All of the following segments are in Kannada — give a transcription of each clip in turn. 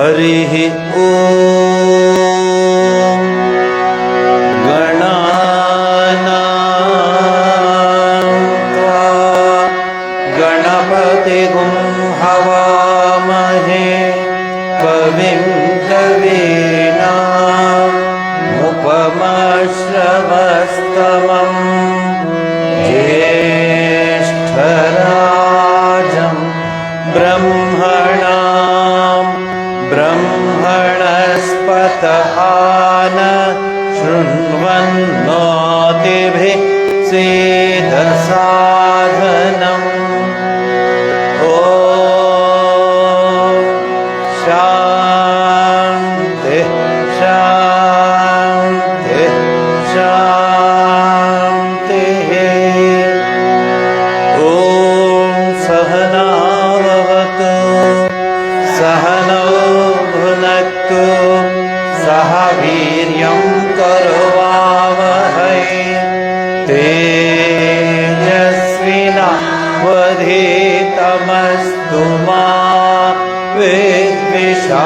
हरिः ॐ गणानां त्वा गणपतिगुं हवामहे कविं कवीनामुपमश्रवस्तमं ज्येष्ठराजं ब्रह्मणस्पत शृण्वन्नोतिभिः सीदसाधनम् ॐ शान्ति शान्ति शान्तिः। ॐ सहना भवतु सहनौ भुनक्तु सह वीर्यं करवावहै तेजस्विनावधीतमस्तु मा विद्विषावहै।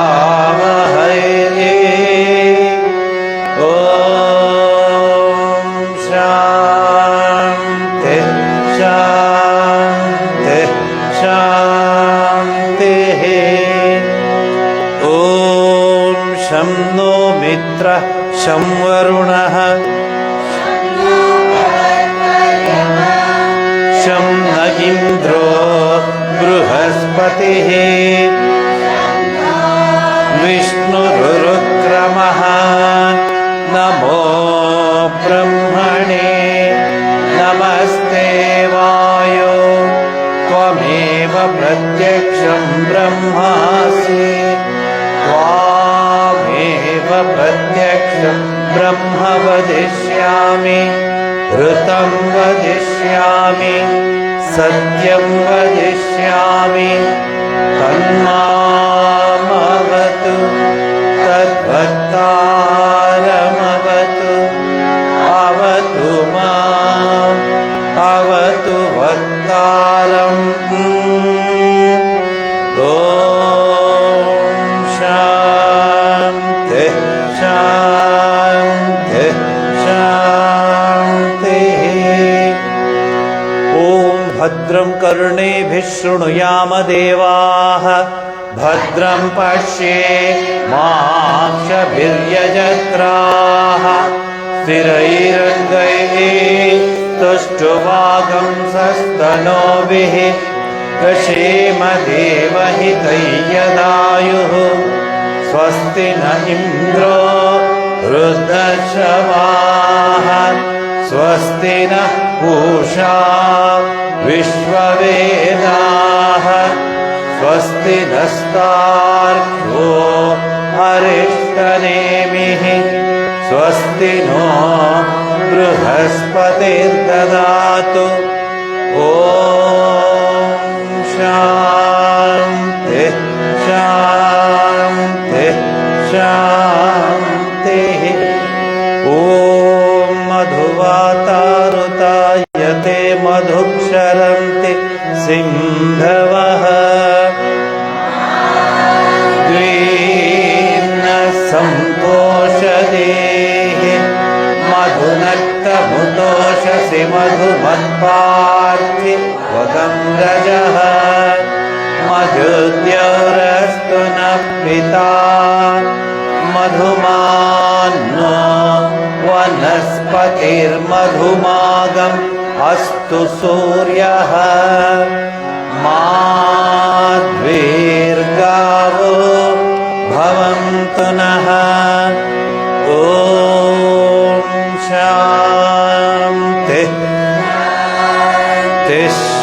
ॐ शान्ति शान्ति शान्तिः। ॐ शं नो मित्रः शं वरुणः शं न इन्द्रो बृहस्पतिः विष्णुरुक्रमः नमो ब्रह्मणे नमस्ते वायो त्वमेव प्रत्यक्षं ब्रह्मासि त्वामेव प्रत्यक्षं ब्रह्म वदिष्यामि ऋतं वदिष्यामि सत्यं वदिष्यामि तन्मामवतु तद्भक्तारमवतु अवतु माम् अवतु वक्तारम्। ॐ शान्ति शान्ति शान्तिः। ॐ भद्रं कर्णेभिः शृणुयाम देवाः भद्रं पश्येमाक्षभिर्यजत्राः स्थिरैरङ्गैः तुष्टुवागंसस्तनूभिः व्यशेम देवहितैर्यदायुः स्वस्ति न इन्द्रो वृद्धश्रवाः स्वस्ति नः पूषा विश्ववेदाः स्वस्ति नस्तार्क्ष्यो अरिष्टनेमिः स्वस्ति नो बृहस्पतिर्ददातु। ॐ शान्ति शान्ति शान्तिः। ॐ मधुवातारुतायते मधुक्षरन्ति सिन्धवः सन्तोषदेः मधुनक्तमुतोषसि मधुमत्पार्थि वगं रजः मधुद्यौरस्तु न पिता मधुमान्नो वनस्पतिर्मधुमागम् अस्तु सूर्यः माध्वीर्गावो भवन्तु नः। ॐ शान्ति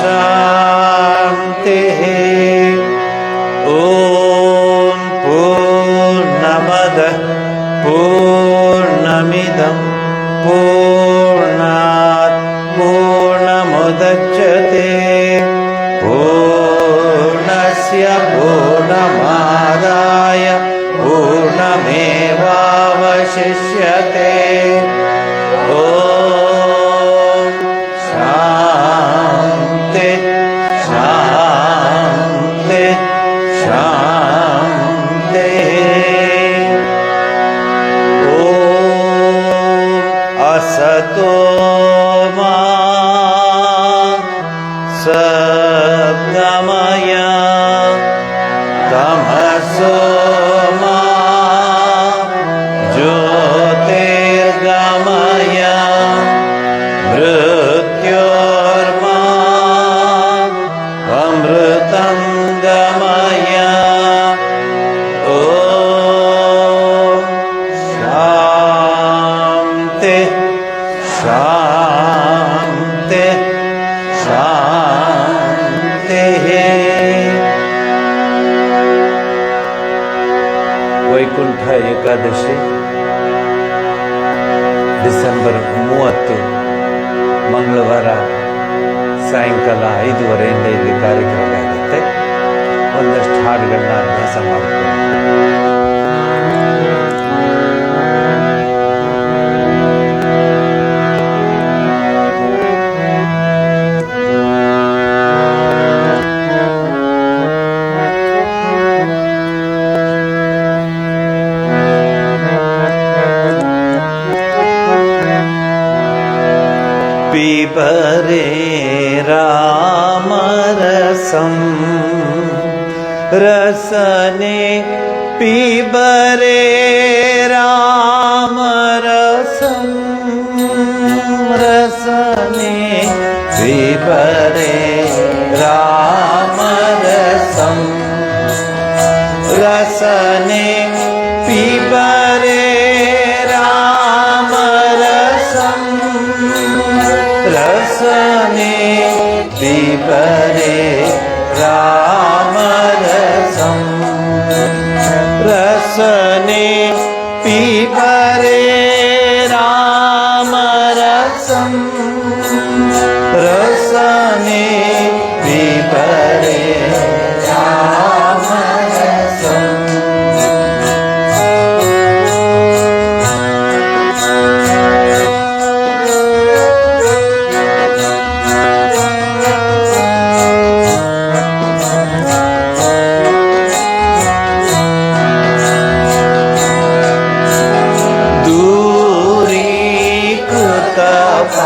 शान्तिः। ॐ पूर्णमदः पूर्णमिदं पूर्णात् पूर्णमुदच्यते पूर्णस्य पूर्णमादाय पूर्णमेवावशिष्यते। ॐ शान्ति शान्ति शान्तिः। सोमा ज्योतिर्गमय मृत्योर्मा अमृतं गमय ॐ शान्ति शान्ति शान्तिः ವೈಕುಂಠ ಏಕಾದಶಿ ಡಿಸೆಂಬರ್ 30 ಮಂಗಳವಾರ ಸಾಯಂಕಾಲ 5:30 ಇಲ್ಲಿ ಕಾರ್ಯಕ್ರಮ ಇರುತ್ತೆ. ಒಂದಷ್ಟು ಹಾಡುಗಳನ್ನ ಅಭ್ಯಾಸ ಮಾಡ್ಕೊಂಡು पिबरे रामरसं रसने पिबरे रामरसं रसने पिबरे रामरसं रसने पिबरे रामरसं रसने पिबरे रामरसं रसने पिबरे रामरसं रसने पिबरे रामरसं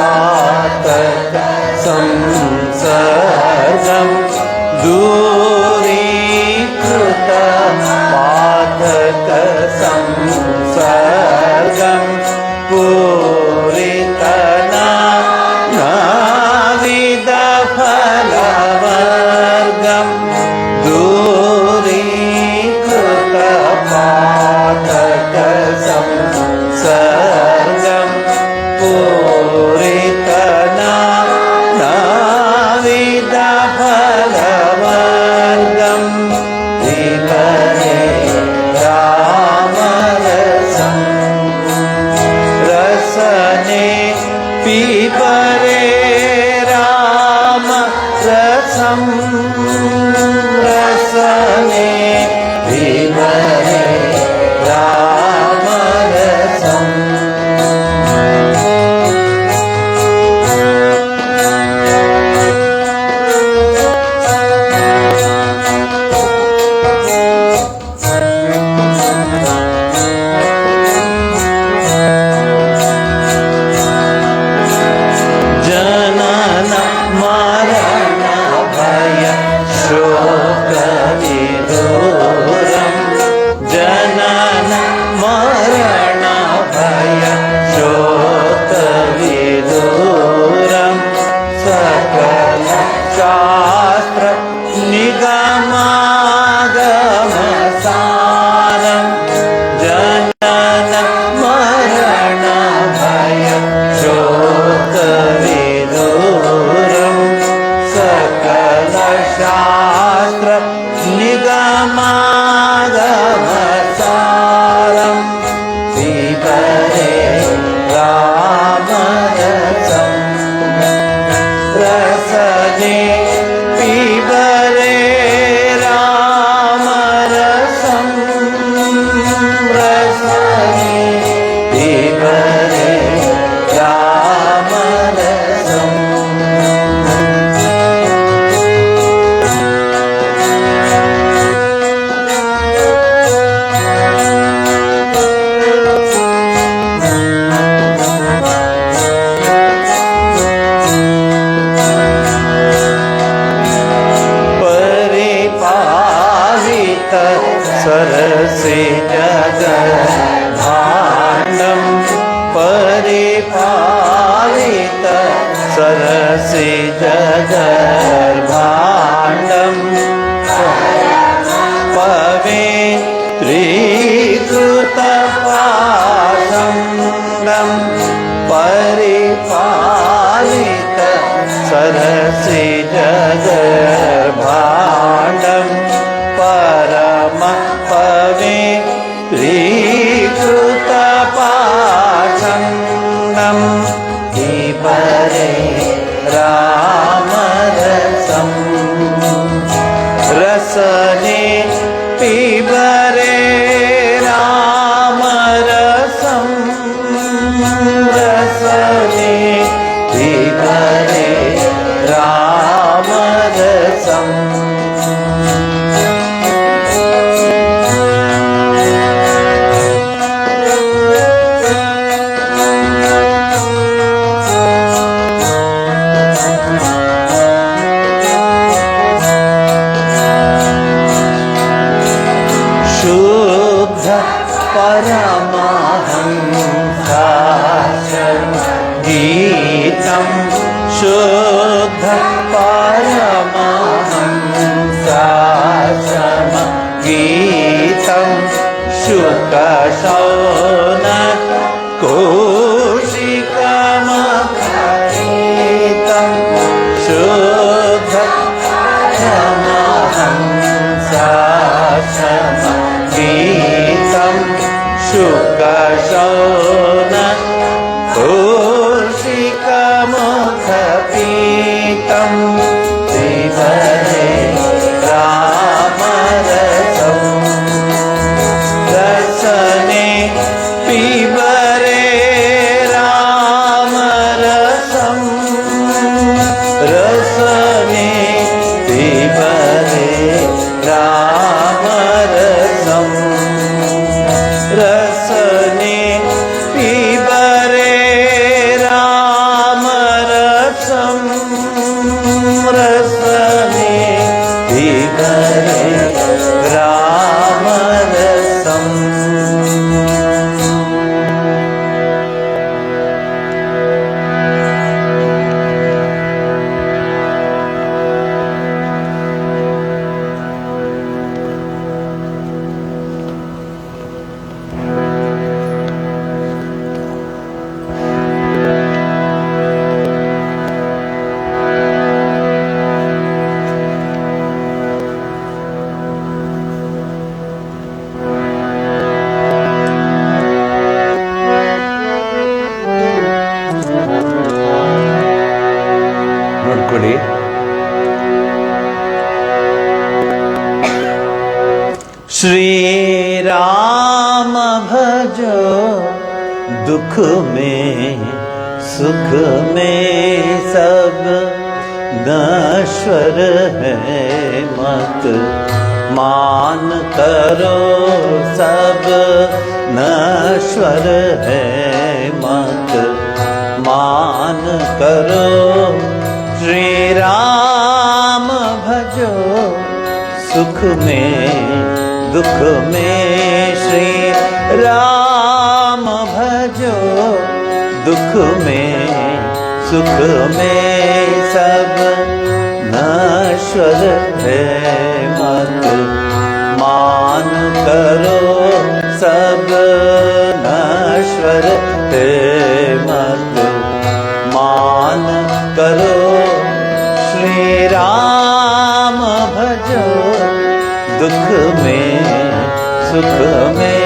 पातक संसर्गं दूरीकृत पातक संसर्गं पूरितना नाविद फलवर्गं दूरीकृत पातक संसर्गं पूरितना नाविद फलवर्गं पिबरे रामरसं रसने पिबरे रामरसं रसने पिबरे रामरसं सरसि जगद्भाण्डं परिपालित सरसि जगद्भाण्डं पवित्रीकृतपाषण्डं परिपालित सरसि जगद्भाण्डं परम पवित्रीकृतपाषण्डं पीपरे रामरसं रसने पीपरे रामरसं रसने पीपरे रामरसं शुद्ध परमहंसं गीतं शुद्ध परमहंसं गीतं शुकशौनक कौशिकमखरितं शुद्ध परमहंसं गीतं शुकशौनक कौशिकमुखपीतं पीपरे रामरसं रसने पीपरे रामरसं रसने पीपरे रामरसं रसने पीपरे रामरसं रसने पीपरे रामरसं ನೋಡ್ಕೊಳ್ಳಿ. श्रीराम भजो दुख में सुख में सब नश्वर है मत मान करो सब नश्वर है मत मान करो श्री राम भजो सुख में दुख में श्री राम भजो दुख में सुख में सब नश्वर है मत मान करो सब नश्वर है मत मान करो श्री राम भजो दुख में सुख में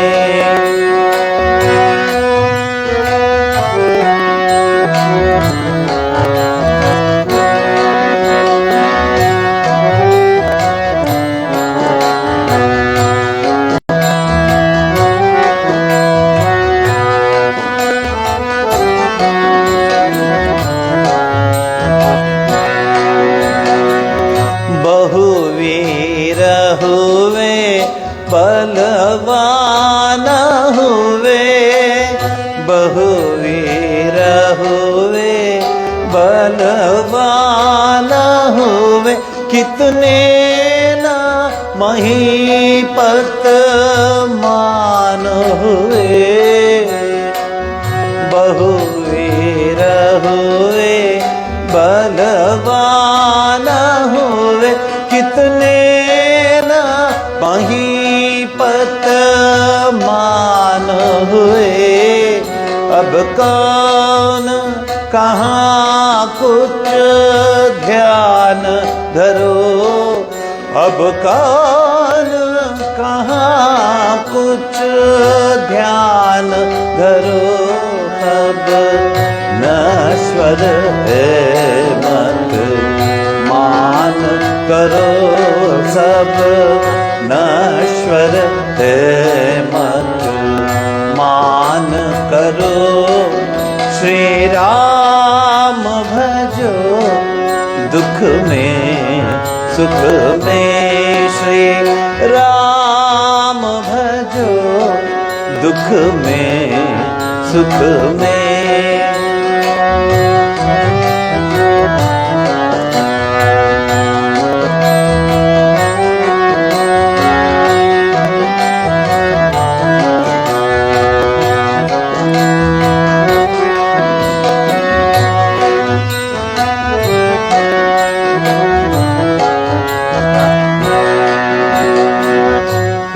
बहुवीर हुए बलवान हुए बहुवीर हुए बलवान हुए कितने न मही पत मान हुए, बहु वीर हुए, बलवान हुए, कितने न महीपत मान हुए। अब कौन कहाँ कुछ ध्यान धरो, अब कौन कहाँ कुछ ध्यान धरो। अब नश्वर है मत मान करो, सब नश्वर है मत मान करो। श्री राम भजो दुख में सुख में, श्री राम भजो दुख में सुख में।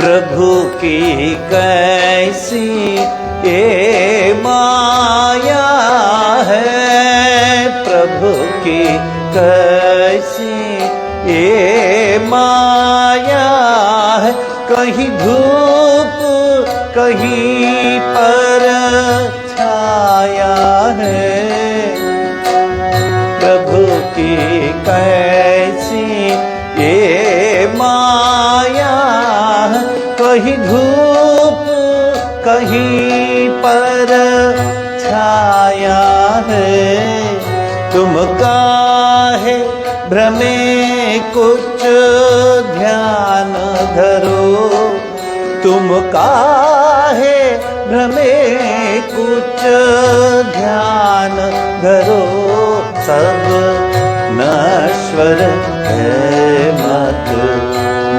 प्रभु की कैसी ये माया है, प्रभु की कैसी ये माया है। कहीं धूप कहीं पर छाया है, प्रभु की कैसी ये माया है। कहीं धूप कहीं पर छाया है। तुम काहे भ्रमे कुछ ध्यान धरो, तुम काहे भ्रमे कुछ ध्यान धरो। सब नश्वर है मत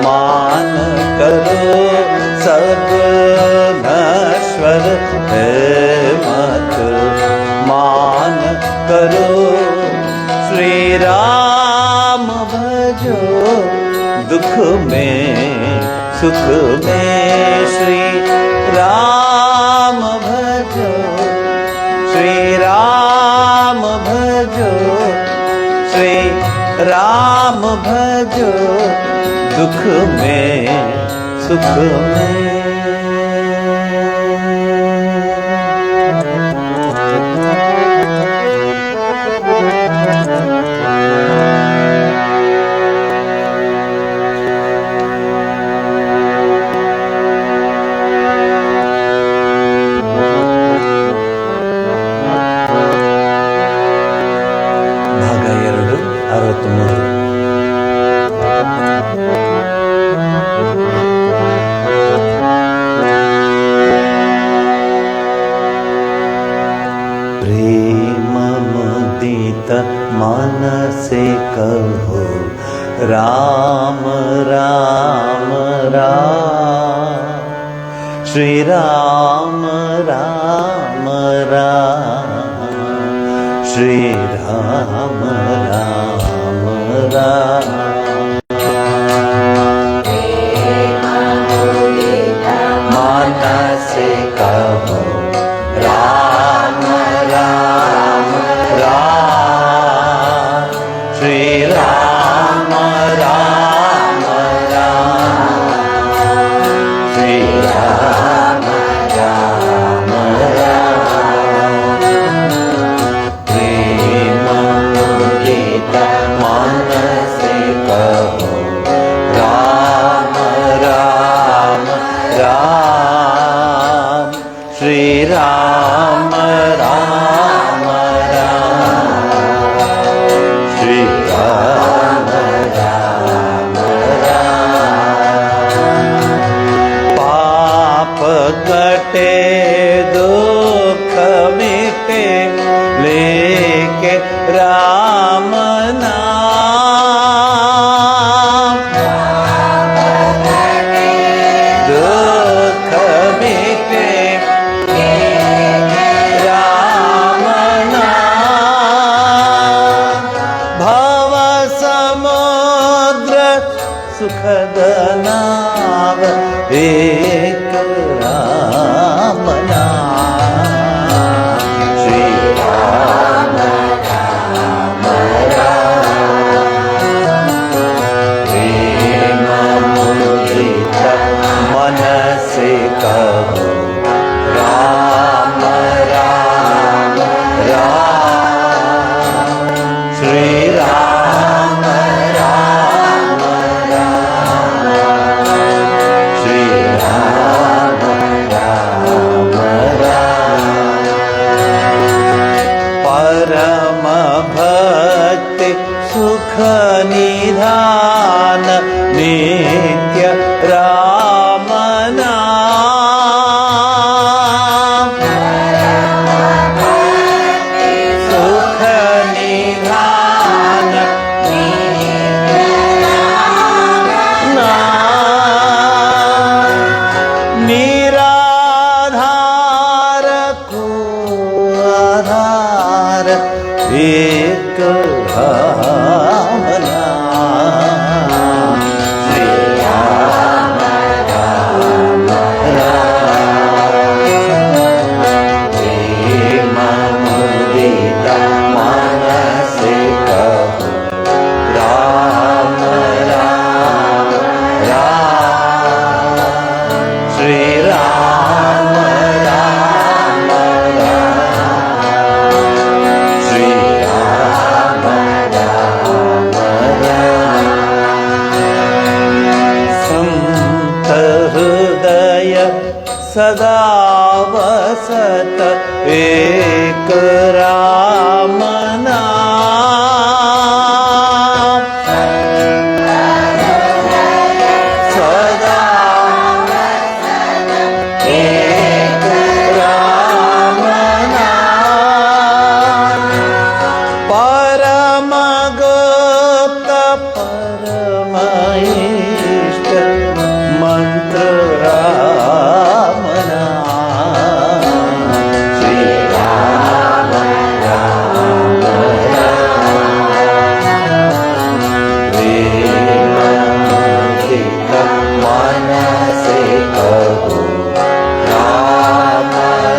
मान करो, सब नश्वर है मत मान करो। श्री राम भजो दुख में सुख में, श्री राम भजो, श्री राम भजो, श्री राम भजो दुख में सुख में। ಭಾಗ 2 63. प्रेम मुदित मन से कहो राम राम राम, श्री राम राम राम, श्री राम राम राम। मन से कहो राम राम राम, श्री राम राम राम, श्री राम राम राम। प्रेम मुदित मन से एक राम नाम। श्री राम राम प्रेम मुदित मन से कहो राम राम राम। श्री राम राम राम श्री राम राम राम। परम भक्ति सुख निधान नित्य राम नाम। सुख निधान नाम। निराधार को आधार एक राम नाम। श्री राम राम राम प्रेम मुदित मन से कहो राम राम राम। श्री राम राम राम श्री राम राम राम। संत हृदय सदा वसत एक राम नाम। सदा एक राम नाम। परम गुप्त परम इष्ट मंत्र राम नाम। श्री राम राम राम प्रेम मुदित मन से कहो राम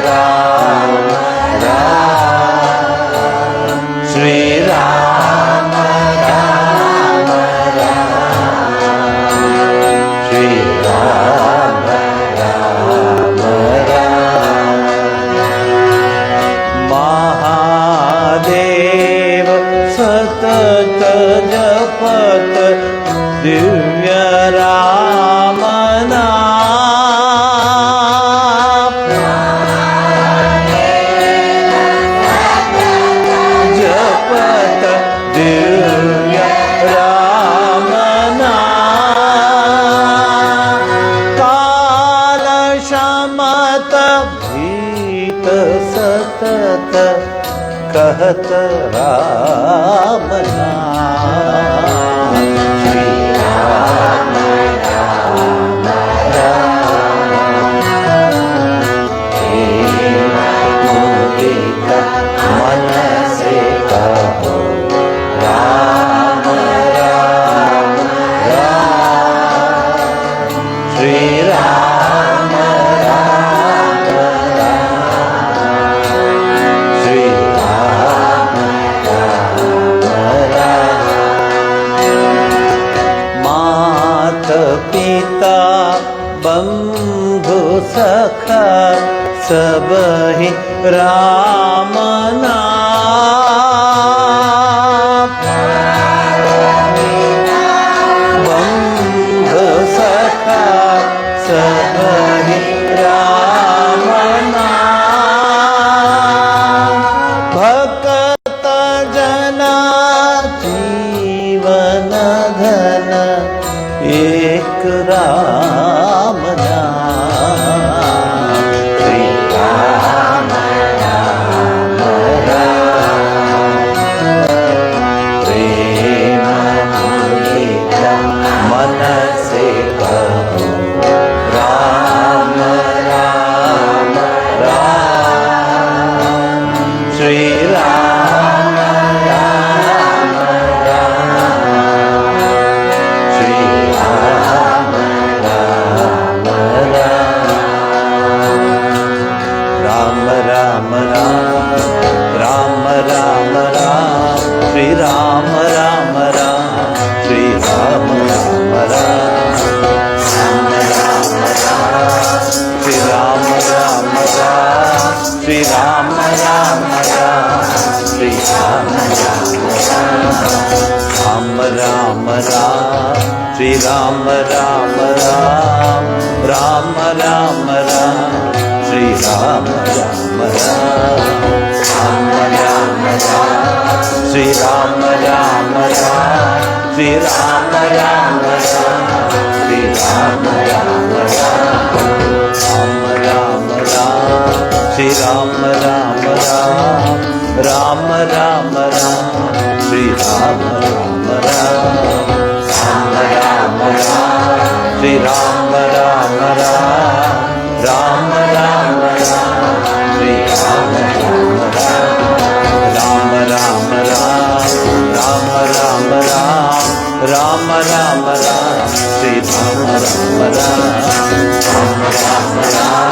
राम राम। श्री राम राम राम श्री राम राम राम। महादेव सतत जपत दिव्य राम नाम। जपत दिव्य राम नाम। काल शमत भीत सतत कहत राम नाम। श्री राम राम राम प्रेम मुदित मन से कहो राम राम राम। श्री राम राम राम श्री राम राम राम। मात पिता बंधु सखा सबहि राम नाम। बंधु सखा सबहि राम नाम। भक्त जना जीवन धन एक राम नाम। श्री राम राम राम प्रेम मुदित मन से कहो राम राम राम राम राम राम राम श्री राम राम राम राम राम राम श्री राम राम राम श्री राम राम राम श्री राम राम राम राम राम राम श्री राम राम राम राम राम राम श्री राम राम राम राम राम राम श्री राम राम राम राम राम राम श्री राम राम राम राम राम राम राम राम राम राम राम राम श्री राम राम राम राम राम राम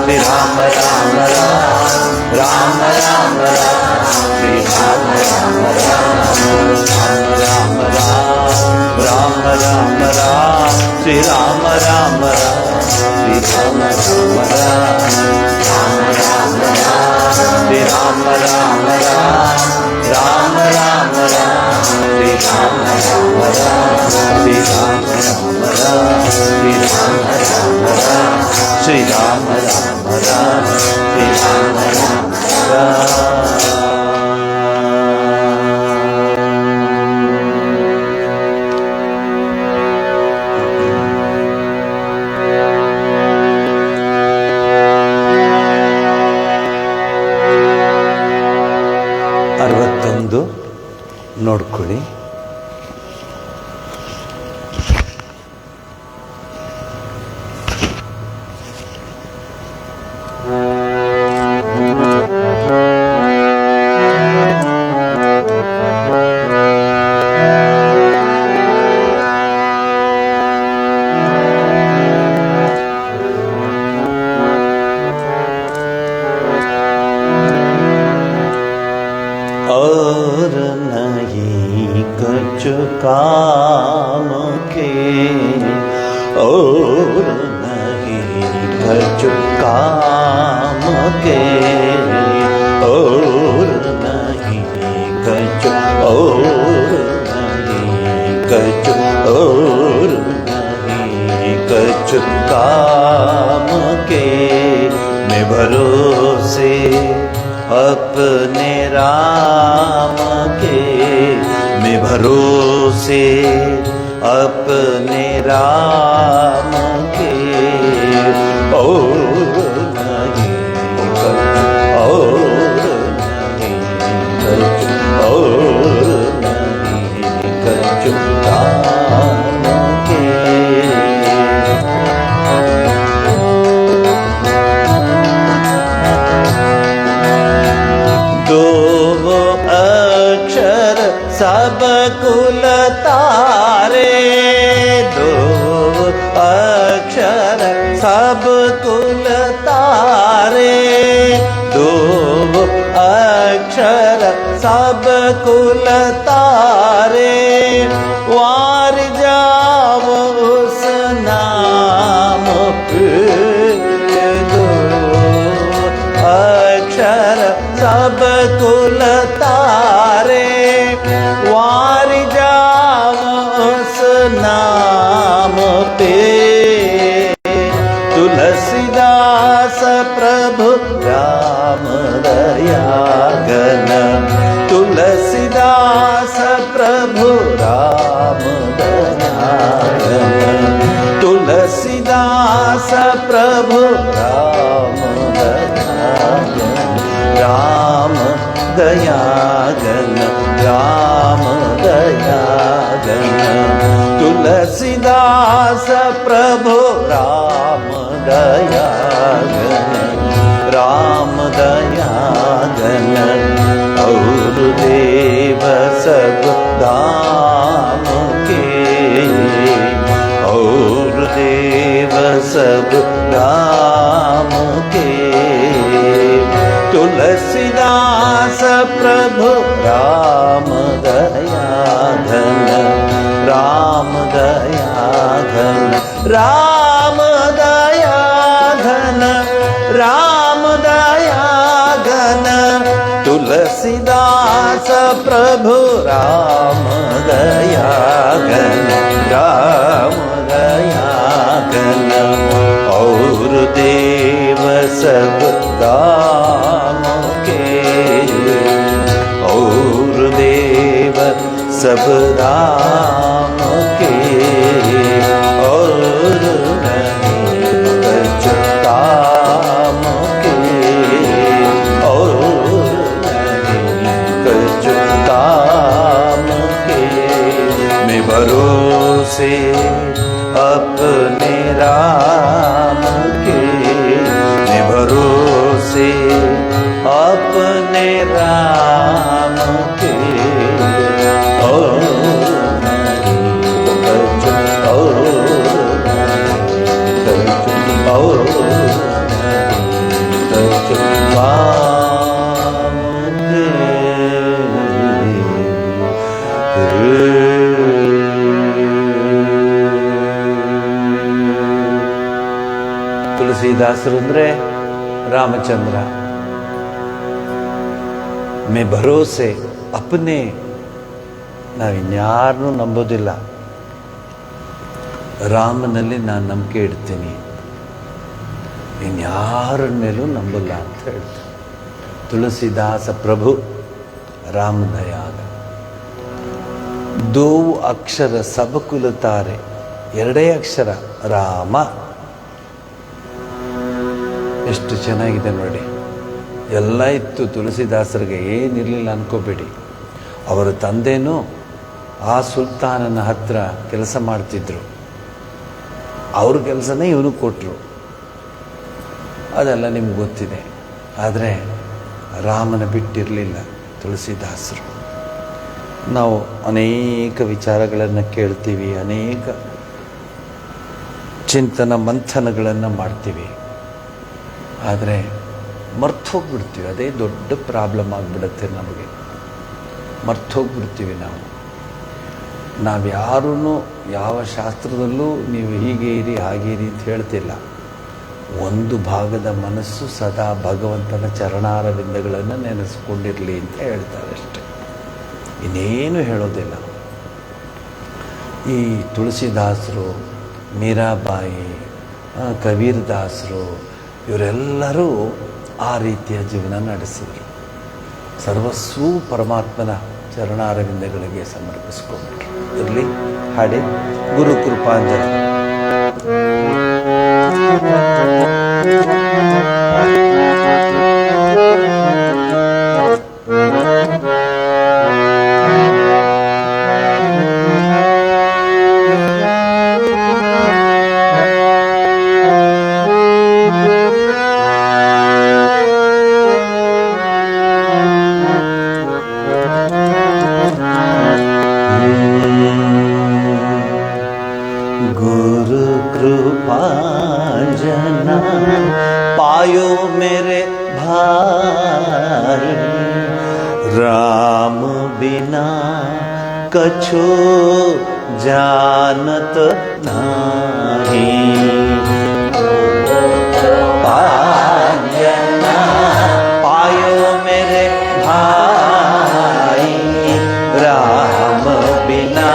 श्री राम राम राम राम राम राम श्री राम राम राम राम राम राम राम राम श्री राम राम राम श्री राम राम राम राम राम राम श्री राम राम राम राम राम राम श्री राम राम राम श्री राम राम राम श्री राम राम राम श्री राम राम राम श्री राम राम राम। ನೋಡ್ಕೊಳ್ಳಿ. और नहीं कुछ काम के, और नहीं कुछ काम के, और नहीं कुछ, और नहीं कुछ, और नहीं कुछ काम के, मैं भरोसे अपने राम के, मैं भरोसे अपने राम के, और नहीं कुछ, और नहीं कुछ, और नहीं कुछ काम के। दो अक्षर सब कुल तारे, दो अक्षर सब कुल तारे, दो अक्षर सब कुल तारे, वार जाओ उस नाम पे, दो अक्षर सब कुल तारे, वार जाओ उस नाम पे, तुलसीदास प्रभु राम दया घन, तुलसीदास प्रभु राम दया घन, तुलसीदास प्रभु राम दया घन, राम दया घन, राम दया घन, तुलसीदास प्रभु राम दया घन, राम दया घन, और देव सब धाम के, और देव सब धाम के, तुलसीदास प्रभु राम दया घन, राम दया घन, राम दया घन, राम दया घन, तुलसीदास प्रभु राम दया घन, राम और देव सब राम के, और देव सब राम के, और नहीं कछ काम के, और नहीं कछ काम के। मैं भरोसे अपने राम के, मैं भरोसे अपने राम के, और नहीं कछ, और नहीं कछ, और नहीं कछ काम के। ತುಳಸಿದಾಸರು ಅಂದ್ರೆ ರಾಮಚಂದ್ರ. ಮೇ ಭರೋಸೆ ಅಪನೆ, ನಾವಿನ್ಯಾರನ್ನೂ ನಂಬೋದಿಲ್ಲ, ರಾಮನಲ್ಲಿ ನಾನು ನಂಬಿಕೆ ಇಡ್ತೀನಿ, ಇನ್ಯಾರ ಮೇಲೂ ನಂಬಲ್ಲ ಅಂತ ಹೇಳ್ತಾರೆ ತುಳಸಿದಾಸ ಪ್ರಭು ರಾಮದಯಾಗ. ದೋ ಅಕ್ಷರ ಸಬಕುಲುತ್ತಾರೆ, ಎರಡೇ ಅಕ್ಷರ ರಾಮ. ಎಷ್ಟು ಚೆನ್ನಾಗಿದೆ ನೋಡಿ. ಎಲ್ಲ ಇತ್ತು ತುಳಸಿದಾಸರಿಗೆ, ಏನಿರಲಿಲ್ಲ ಅನ್ಕೋಬೇಡಿ. ಅವರ ತಂದೆನೂ ಆ ಸುಲ್ತಾನನ ಹತ್ರ ಕೆಲಸ ಮಾಡ್ತಿದ್ರು, ಅವ್ರ ಕೆಲಸನೇ ಇವನು ಕೊಟ್ಟರು, ಅದೆಲ್ಲ ನಿಮ್ಗೆ ಗೊತ್ತಿದೆ. ಆದರೆ ರಾಮನ ಬಿಟ್ಟಿರಲಿಲ್ಲ ತುಳಸಿದಾಸರು. ನಾವು ಅನೇಕ ವಿಚಾರಗಳನ್ನು ಕೇಳ್ತೀವಿ, ಅನೇಕ ಚಿಂತನ ಮಂಥನಗಳನ್ನು ಮಾಡ್ತೀವಿ, ಆದರೆ ಮರ್ತೋಗ್ಬಿಡ್ತೀವಿ. ಅದೇ ದೊಡ್ಡ ಪ್ರಾಬ್ಲಮ್ ಆಗಿಬಿಡುತ್ತೆ ನಮಗೆ. ಮರ್ತೋಗ್ಬಿಡ್ತೀವಿ ನಾವು ಯಾರೂ ಯಾವ ಶಾಸ್ತ್ರದಲ್ಲೂ ನೀವು ಹೀಗೆ ಇರಿ ಹಾಗೆ ಇರಿ ಅಂತ ಹೇಳ್ತಿಲ್ಲ. ಒಂದು ಭಾಗದ ಮನಸ್ಸು ಸದಾ ಭಗವಂತನ ಚರಣಾರವಿಂದಗಳನ್ನು ನೆನೆಸ್ಕೊಂಡಿರಲಿ ಅಂತ ಹೇಳ್ತಾರೆ ಅಷ್ಟೆ, ಇನ್ನೇನು ಹೇಳೋದಿಲ್ಲ. ಈ ತುಳಸಿದಾಸರು, ಮೀರಾಬಾಯಿ, ಕಬೀರ್ ದಾಸರು ಇವರೆಲ್ಲರೂ ಆ ರೀತಿಯ ಜೀವನ ನಡೆಸಿದರು. ಸರ್ವಸ್ವೂ ಪರಮಾತ್ಮನ ಚರಣಾರವಿಂದಗಳಿಗೆ ಸಮರ್ಪಿಸ್ಕೊಂಡ್ರು. ಇರಲಿ, ಹಾಡಿ ಗುರು ಕೃಪಾಂಜಲಿ. गुरु कृपांजना पायो मेरे भाई, राम बिना कछु जानत नहीं। कृपांजना पायो मेरे भाई, राम बिना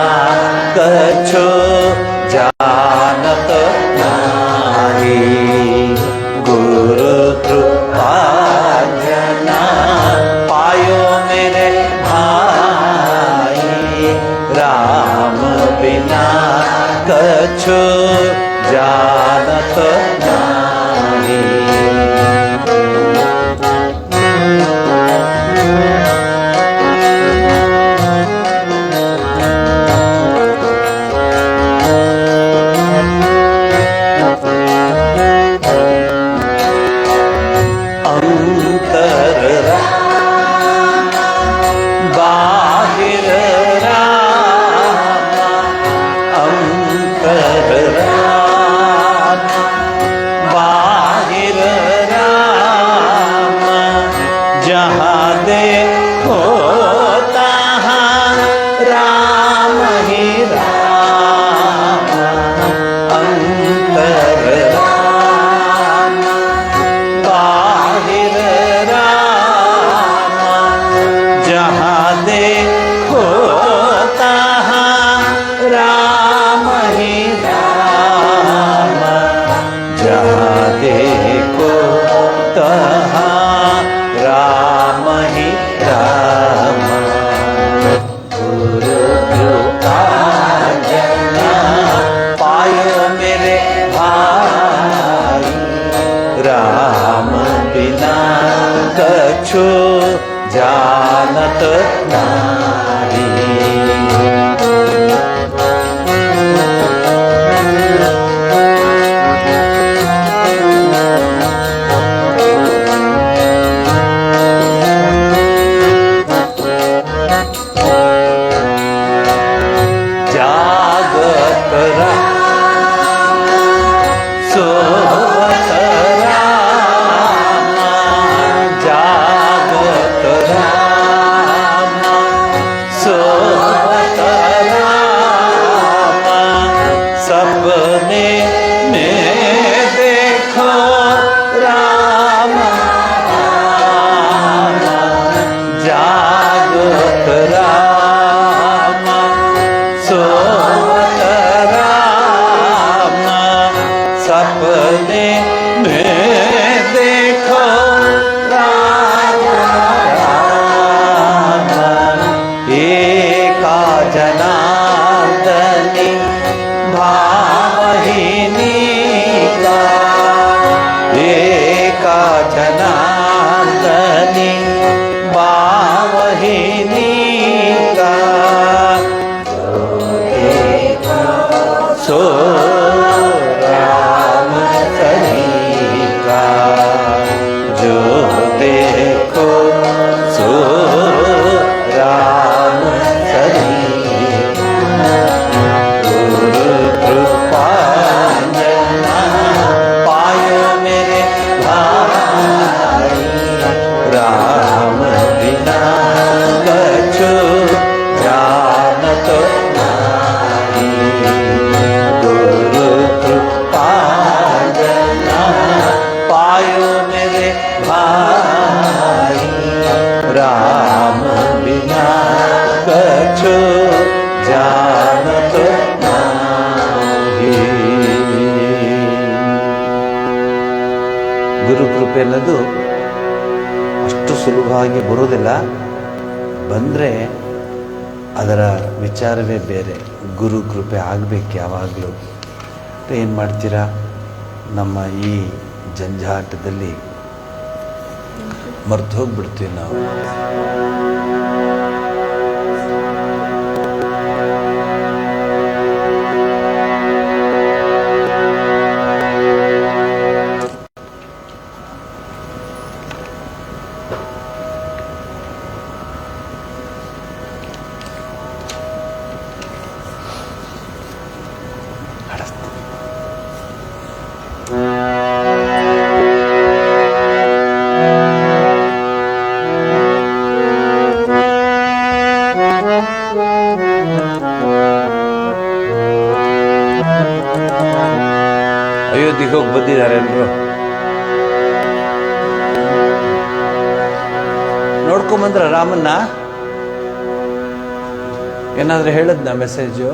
कछु जानत नाही। गुरु कृपांजना पायो मेरे भाई, राम बिना कछु जानत राम बिना कछु जानत नारी। जागत राम सोवत राम, जागत राम सोवत राम, सपने में देखो राम राम, जागत राम सोवत राम, सपने में देखो राम राम। एका जनार्दनी भावहिनी का, एका जनार्दनी भावहिनी का, सो राम तरीका, जो देखो सो राम तरीका। गुरु कृपा जना पायो मेरे भाई, राम बिना कछु जानत नारी। गुरु कृपा जना पायो मेरे भाई, राम बिना कछु जानत नाही। ಗುರು ಕೃಪೆ ಅನ್ನೋದು ಅಷ್ಟು ಸುಲಭವಾಗಿ ಬರೋದಿಲ್ಲ, ಬಂದರೆ ಅದರ ವಿಚಾರವೇ ಬೇರೆ. ಗುರು ಕೃಪೆ ಆಗಬೇಕು ಯಾವಾಗಲೂ. ಏನು ಮಾಡ್ತೀರಾ, ನಮ್ಮ ಈ ಜಂಜಾಟದಲ್ಲಿ ಮರ್ತು ಹೋಗ್ಬಿಡ್ತೀವಿ ನಾವು. ಅಯೋಧ್ಯೆಗೆ ಹೋಗಿ ಬಂದಿದ್ದಾರೆ ಎಲ್ಲರೂ. ನೋಡ್ಕೊಂಬಂದ್ರ ರಾಮನ್ನ? ಏನಾದ್ರೂ ಹೇಳದ್ನ ಮೆಸೇಜು?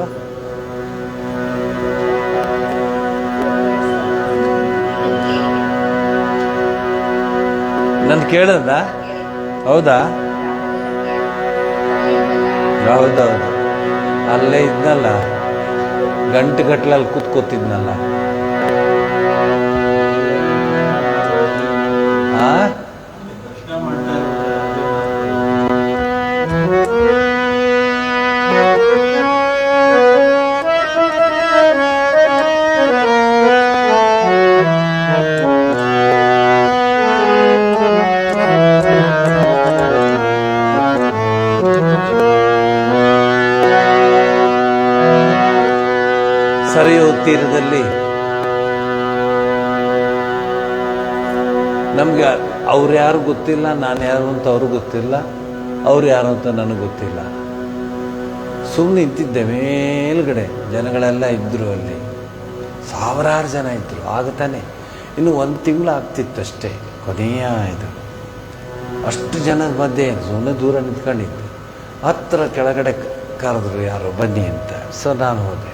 ನನ್ ಕೇಳದ? ಹೌದಾ? ಹೌದೌದು, ಅಲ್ಲೇ ಇದ್ನಲ್ಲ, ಗಂಟೆಗಟ್ಲಲ್ಲಿ ಕೂತ್ಕೋತಿದ್ನಲ್ಲ. ಸರಿಯೋ ತೀರದಲ್ಲಿ ನಮ್ಗೆ ಅವ್ರು ಯಾರು ಗೊತ್ತಿಲ್ಲ, ನಾನು ಯಾರು ಅಂತ ಅವ್ರು ಗೊತ್ತಿಲ್ಲ, ಅವ್ರು ಯಾರು ಅಂತ ನನಗೆ ಗೊತ್ತಿಲ್ಲ. ಸುಮ್ಮನೆ ನಿಂತಿದ್ದೆ ಮೇಲ್ಗಡೆ, ಜನಗಳೆಲ್ಲ ಇದ್ದರು, ಅಲ್ಲಿ ಸಾವಿರಾರು ಜನ ಇದ್ದರು. ಆಗತಾನೆ ಇನ್ನು 1 ತಿಂಗಳು ಆಗ್ತಿತ್ತಷ್ಟೇ ಕೊನೆಯ ಇದು. ಅಷ್ಟು ಜನದ ಮಧ್ಯೆ ಸುಮ್ಮನೆ ದೂರ ನಿಂತ್ಕೊಂಡಿದ್ದೆ. ಹತ್ತಿರ ಕೆಳಗಡೆ ಕರೆದ್ರು ಯಾರೋ ಬನ್ನಿ ಅಂತ. ಸೊ ನಾನು ಹೋದೆ.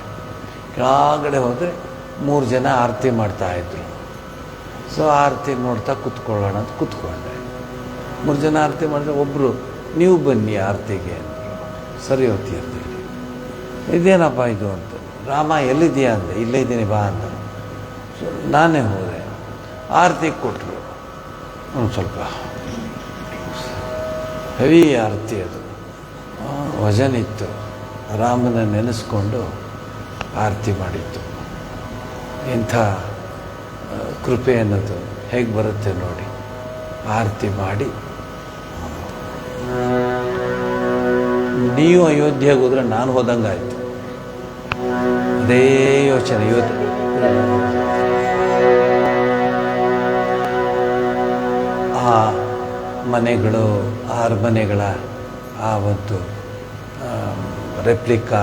ಕೆಳಗಡೆ ಹೋದರೆ 3 ಜನ ಆರತಿ ಮಾಡ್ತಾಯಿದ್ರು. ಸೊ ಆರತಿ ನೋಡ್ತಾ ಕೂತ್ಕೊಳ್ಳೋಣ ಅಂತ ಕೂತ್ಕೊಂಡೆ. 3 ಜನ ಆರತಿ ಮಾಡಿದ್ರೆ ಒಬ್ಬರು ನೀವು ಬನ್ನಿ ಆರತಿಗೆ ಅಂದರು. ಸರಿ ಹೋಗ್ತೀರ್ತೀವಿ. ಇದೇನಪ್ಪ ಇದು ಅಂತ. ರಾಮ ಎಲ್ಲಿದೆಯಾ ಅಂದೆ. ಇಲ್ಲೇ ಇದ್ದೀನಿ ಬಾ ಅಂದ. ಸೊ ನಾನೇ ಹೋದೆ. ಆರತಿ ಕೊಟ್ಟರು. ಒಂದು ಸ್ವಲ್ಪ ಹೆವಿ ಆರತಿ, ಅದು ವಜನ್ ಇತ್ತು. ರಾಮನ ನೆನೆಸ್ಕೊಂಡು ಆರತಿ ಮಾಡಿತ್ತು. ಇಂಥ ಕೃಪೆ ಅನ್ನೋದು ಹೇಗೆ ಬರುತ್ತೆ ನೋಡಿ. ಆರತಿ ಮಾಡಿ, ನೀವು ಅಯೋಧ್ಯೆಗೆ ಹೋದ್ರೆ ನಾನು ಹೋದಂಗಾಯ್ತು. ಅದೇ ಯೋಚನೆ. ಇವತ್ತು ಆ ಮನೆಗಳು, ಅರಮನೆಗಳ ಆ ಒಂದು ರೆಪ್ಲಿಕಾ,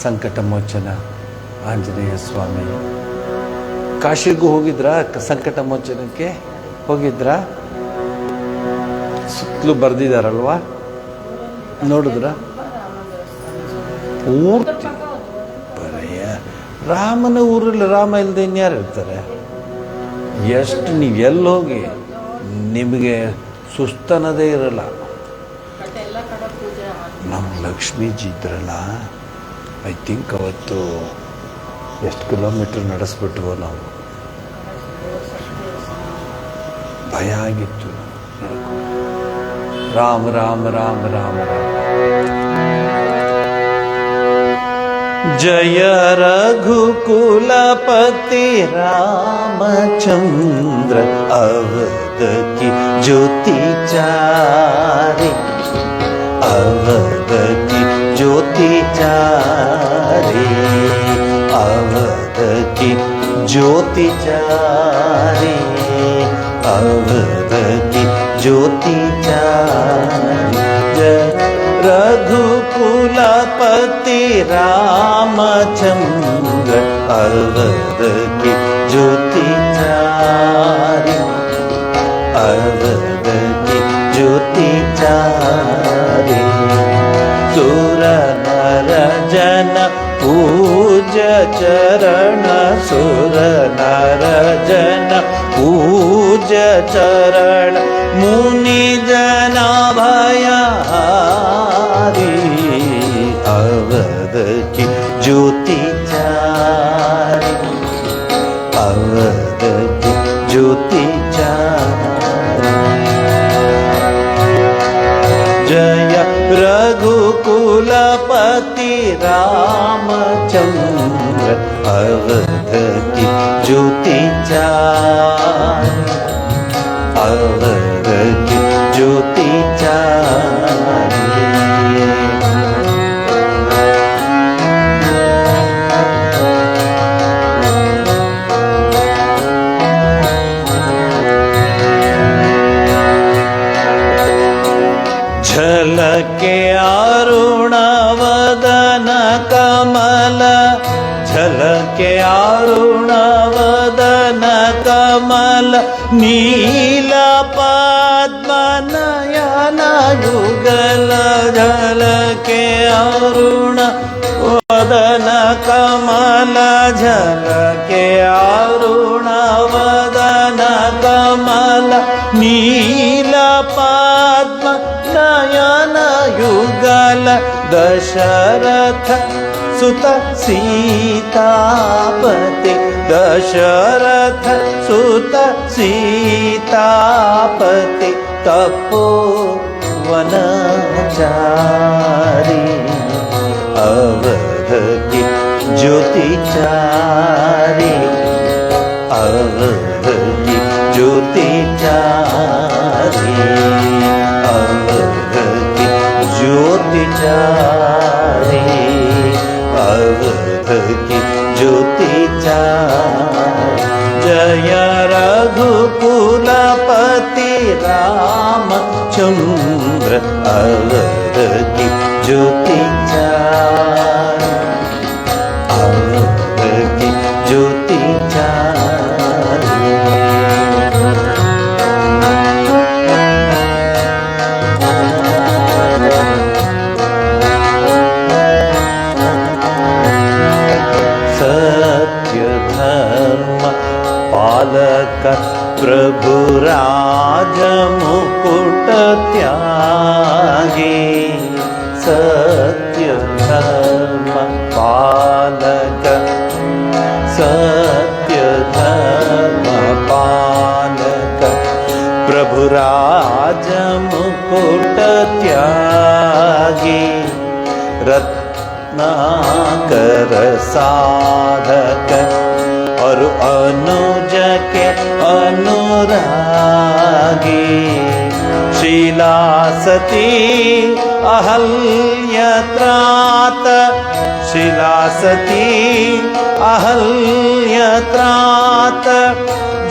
ಸಂಕಟ ಮೋಚನ ಆಂಜನೇಯ ಸ್ವಾಮಿ. ಕಾಶಿಗೂ ಹೋಗಿದ್ರಾ? ಸಂಕಟ ಮೋಚನಕ್ಕೆ ಹೋಗಿದ್ರಾ? ಸುತ್ತಲೂ ಬರೆದಿದ್ದಾರಲ್ವಾ, ನೋಡಿದ್ರ? ಪೂರ್ತಿ ಬರೆಯ ರಾಮನ ಊರಲ್ಲಿ ರಾಮ ಇಲ್ಲದೆ ಇನ್ಯಾರು ಇರ್ತಾರೆ? ಎಷ್ಟು ನೀವು ಎಲ್ಲೋಗಿ ನಿಮಗೆ ಸುಸ್ತನದೇ ಇರಲ್ಲ. ನಮ್ಮ ಲಕ್ಷ್ಮೀಜಿ ಇದ್ರಲ್ಲ, ಐ ಥಿಂಕ್ ಅವತ್ತು ಎಷ್ಟು ಕಿಲೋಮೀಟ್ರ್ ನಡೆಸ್ಬಿಟ್ವೋ ನಾವು. ಭಯ ಆಗಿತ್ತು. ರಾಮ ರಾಮ ರಾಮ ರಾಮ ರಾಮ. ಜಯ ರಘುಕುಲಪತಿ ರಾಮಚಂದ್ರ ಅವಧ ಕಿ ಜ್ಯೋತಿ ಚಾರಿ, ಅವಧ ಕಿ ಜ್ಯೋತಿ ಚಾರಿ, ಅವಧ ಕಿ ಜ್ಯೋತಿ ಚಾರಿ, ಅವಧ ಕಿ ಜ್ಯೋತಿ ಚಾರಿ. ಜಯ रघुकुलपति रामचंद्र अवध की ज्योति चारी, अवध की ज्योति चारी. सुर नर जन पूज चरण, सुर नर जन पूज चरण, मुनि जन भयहारी. अवध की ज्योति चारी, अवध की ज्योति चारी. जय रघुकुलपति रामचंद्र अवध की ज्योति चारी, अवध की ज्योति चारी. झलके अरुण वदन कमल, झलके अरुण वदन कमल, नील पद्म नयन युगल. झलके अरुण वदन कमल, झलके अरुण वदन कमल, नील पद्म नयन युगल. दशरथ सुत सीतापति, दशरथ सुत सीतापति, तपोवनचारी. अवध की ज्योति चारी, अवध की ज्योति चारी, अवध की ज्योति चारी, अवध की ज्योति चारी. जय रघुकुलपति रामचंद्र अवध की ज्योति चारी, अवध की ज्योति चारी. सत्य धर्म पालक प्रभु राज मुकुट त्यागी. सत्य धर्म पालक, सत्य धर्म पालक रत्नाकर साधक और अनुज के अनुरागी शीला सती अहल्यत्रात शीला सती अहल्यत्रात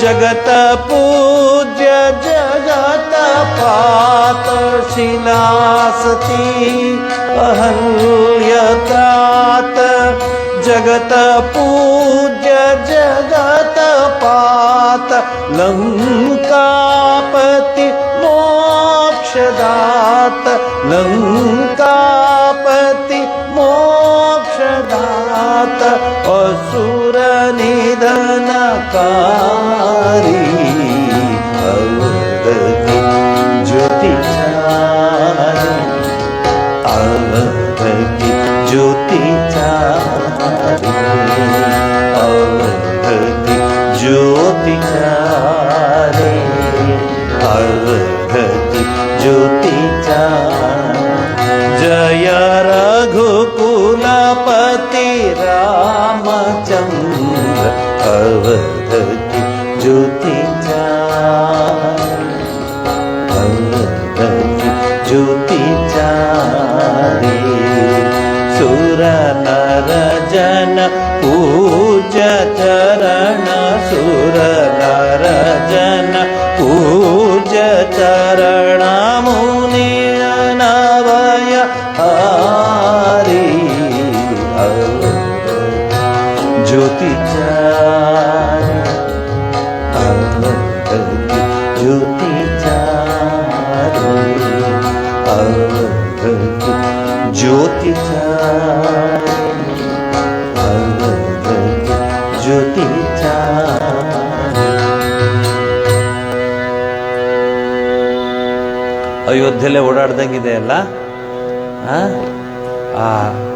जगत पूज्य जगत पात शीला सती अहल्यत्रात जगत पूज्य जगत पात लंकापति मोक्षदात लंकापति मोक्षदात असुर निधनकारी अवधि ज्योति चारी अवधि ज्योति चारी अवधि ज्योति चारी अवधि ज्योति चारी जय रघुकुलपति रामचंद्र अवधि ज्योति चारी अवधि ज्योति चारी सुर नर जन पूज चरण सुर नर जन पूज चरण मुनि नवय हारी ज्योति चारी अवधि ज्योति चारी अवधि ज्योति चारी अवधि ज्योति चारी ಅಯೋಧ್ಯೆಲ್ಲೇ ಓಡಾಡ್ದಂಗಿದೆ ಅಲ್ಲ ಆ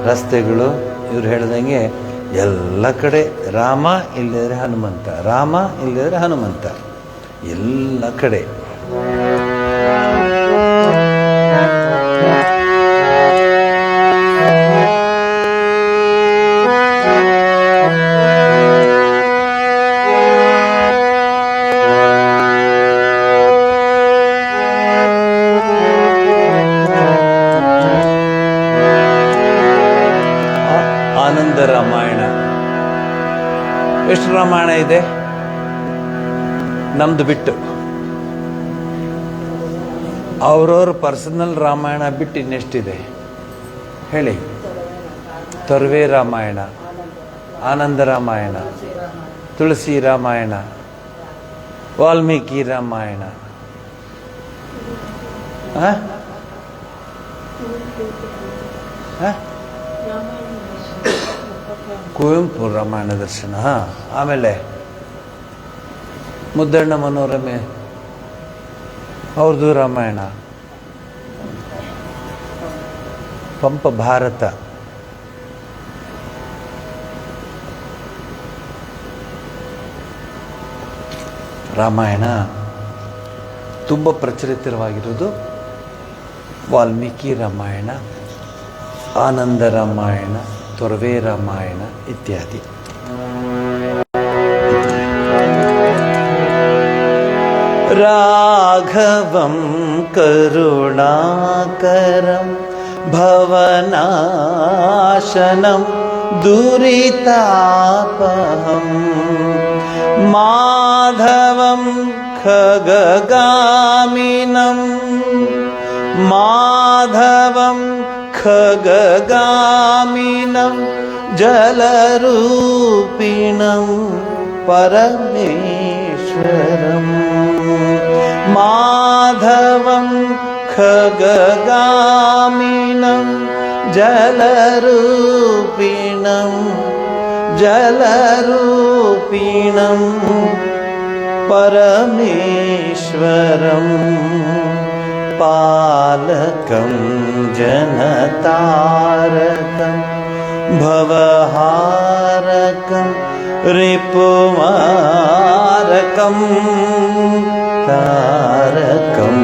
ರಸ್ತೆಗಳು ಇವ್ರು ಹೇಳ್ದಂಗೆ ಎಲ್ಲ ಕಡೆ ರಾಮ ಇಲ್ಲದ್ರೆ ಹನುಮಂತ ರಾಮ ಇಲ್ಲದ್ರೆ ಹನುಮಂತ ಎಲ್ಲ ಕಡೆ ಆನಂದ ರಾಮಾಯಣ ಎಷ್ಟು ರಾಮಾಯಣ ಇದೆ ನಮ್ದು ಬಿಟ್ಟು ಅವ್ರವ್ರ ಪರ್ಸನಲ್ ರಾಮಾಯಣ ಬಿಟ್ಟು ಇನ್ನೆಷ್ಟಿದೆ ಹೇಳಿ ತೊರವೆ ರಾಮಾಯಣ ಆನಂದ ರಾಮಾಯಣ ತುಳಸಿ ರಾಮಾಯಣ ವಾಲ್ಮೀಕಿ ರಾಮಾಯಣ ಕುವೆಂಪು ರಾಮಾಯಣ ದರ್ಶನ ಆಮೇಲೆ ಮುದ್ದಣ್ಣ ಮನೋರಮೆ ಅವ್ರದ್ದು ರಾಮಾಯಣ ಪಂಪ ಭಾರತ ರಾಮಾಯಣ ತುಂಬ ಪ್ರಚಲಿತವಾಗಿರೋದು ವಾಲ್ಮೀಕಿ ರಾಮಾಯಣ ಆನಂದ ರಾಮಾಯಣ ತೊರವೆ ರಾಮಾಯಣ ಇತ್ಯಾದಿ ರಾಘವಂ ಕರುಣಾಕರಂ ಭವನಾಶನಂ ದುರಿತಾಪಹಂ ಮಾಧವಂ ಖಗಗಾಮಿನಂ ಮಾಧವಂ ಖಗಗಾಮಿನಂ ಜಲರೂಪಿಣಂ ಪರಮೇಶ್ವರಂ ಮಾಧವಂ ಖಗಗಾಮಿನಂ ಜಲರೂಪಿಣಂ ಜಲರೂಪಿಣಂ ಪರಮೇಶ್ವರಂ ಪಾಲಕಂ ಜನತಾರಕಂ ಭವಹಾರಕಂ ರಿಪುಮಾರಕಂ ತಾರಕಂ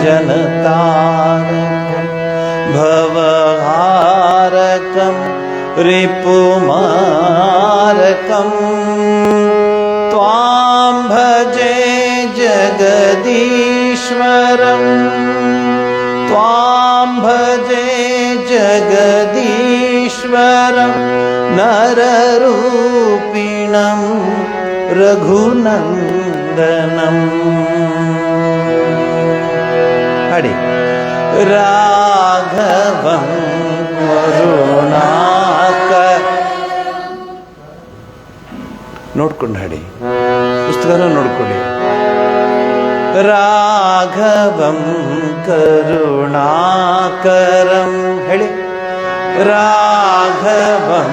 ಜನತಾರಕಂ ಭವಹಾರಕಂ रिपुमारकं त्वां भजे जगदीश्वरं त्वां भजे जगदीश्वरं नररूपिणं रघुनन्दनम् हाडी राघवं करुणाकर ನೋಡ್ಕೊಂಡು ಹಾಡಿ ಪುಸ್ತಕನ ನೋಡ್ಕೊಳ್ಳಿ ರಾಘವಂ ಕರುಣಾಕರಂ ಹೇಳಿ ರಾಘವಂ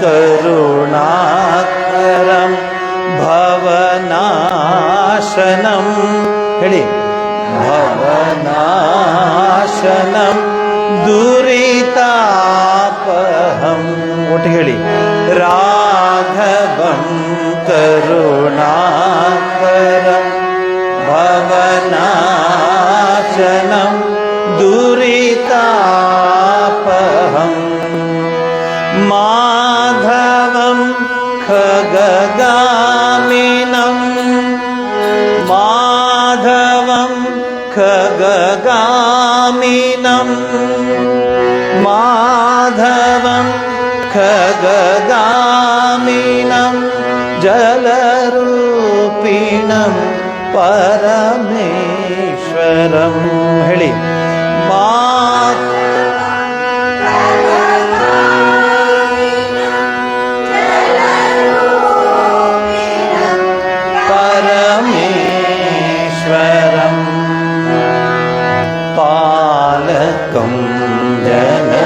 ಕರುಣಾಕರಂ ಭವನಾಶನಂ ಹೇಳಿ ಭವನಾಶನಂ ದುರಿತಾಪಹಂ ಒಟ್ಟಿಗೆ ಹೇಳಿ ರಾಘವಂ ಕರುಣಾಕರಂ ಭವನಾಶನಂ ದುರಿತಾಪಹಂ ಮಾಧವಂ ಖಗಗಾಮಿನಂ ಮಾಧವಂ ಖಗಗಾಮಿನಂ ಮಾಧವಂ ಖಗಗಾಮಿನಂ ಜಲರೂಪಿಣಂ ಪರಮೇಶ್ವರಂ ಹೇಳಿ ಪರಮೇಶ್ವರಂ ಪಾಲಕಂ ಜನತಾರಕಂ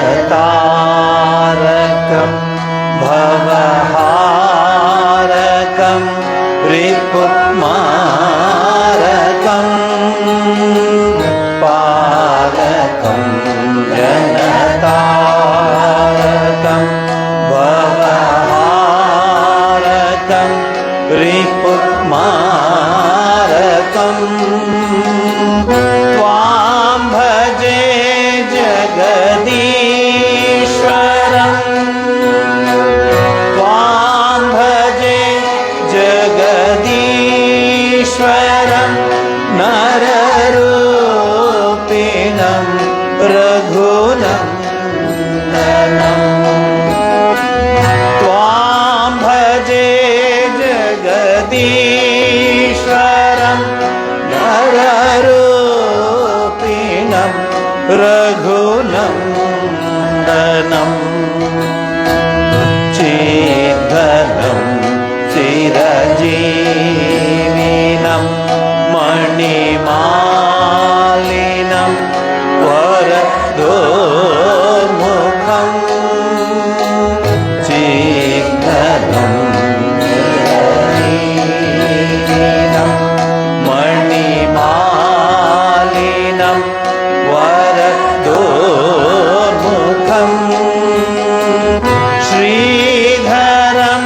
ಭವಹಾರಕಂ ರಿಪುಮಾರಕಂ ಪಾಲಕಂ ಜನತಾರಕಂ ಭವಹಾರಕಂ ರಿಪುಮಾರಕಂ त्वां भजे जगदीश्वरं त्वां भजे जगदीश्वरं नररूपिणं रघुनन्दनं त्वां भजे जगदीश्वरं नररूपिणं रघुनन्दनं चिद्घनं चिरजीविनं मणिमालिनं वरदोर्मुखं चिद्घनं चिरजीविनं मणिमालिनं वरदोर्मुखं श्रीधरं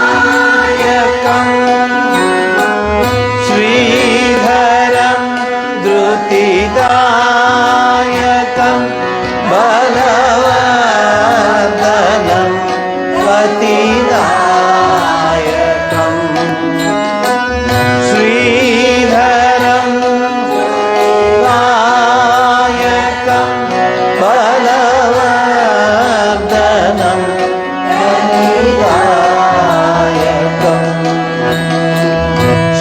धृतिदायकं श्रीधरं धृतिदायकं बलवर्धनं पतिदायकं श्रीधरं दायकं बलवर्धनं पतिदायकं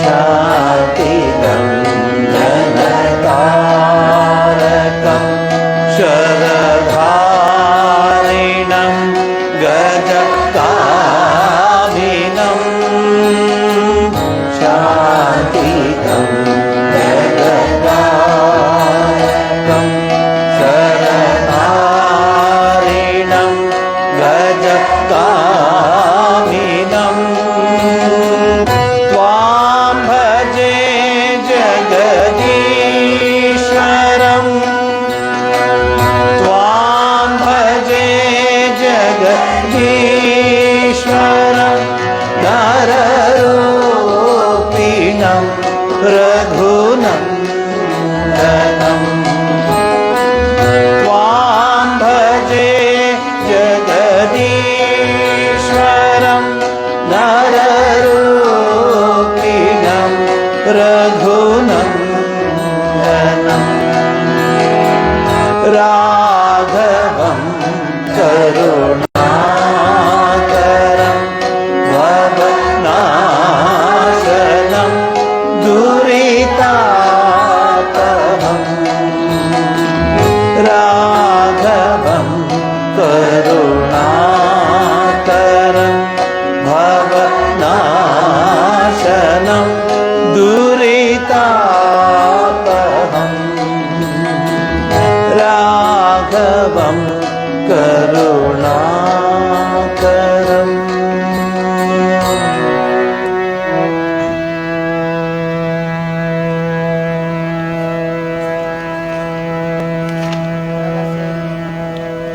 शान्तिदं जनतारकं शरधारिणं गजकामिनं शान्तिदं जगदायकं शरधारिणं गजकामिनं त्वां भजे जगदीश्वरं त्वां भजे जगदीश्वरं नररूपिणं रघुनन्दनं त्वां भजे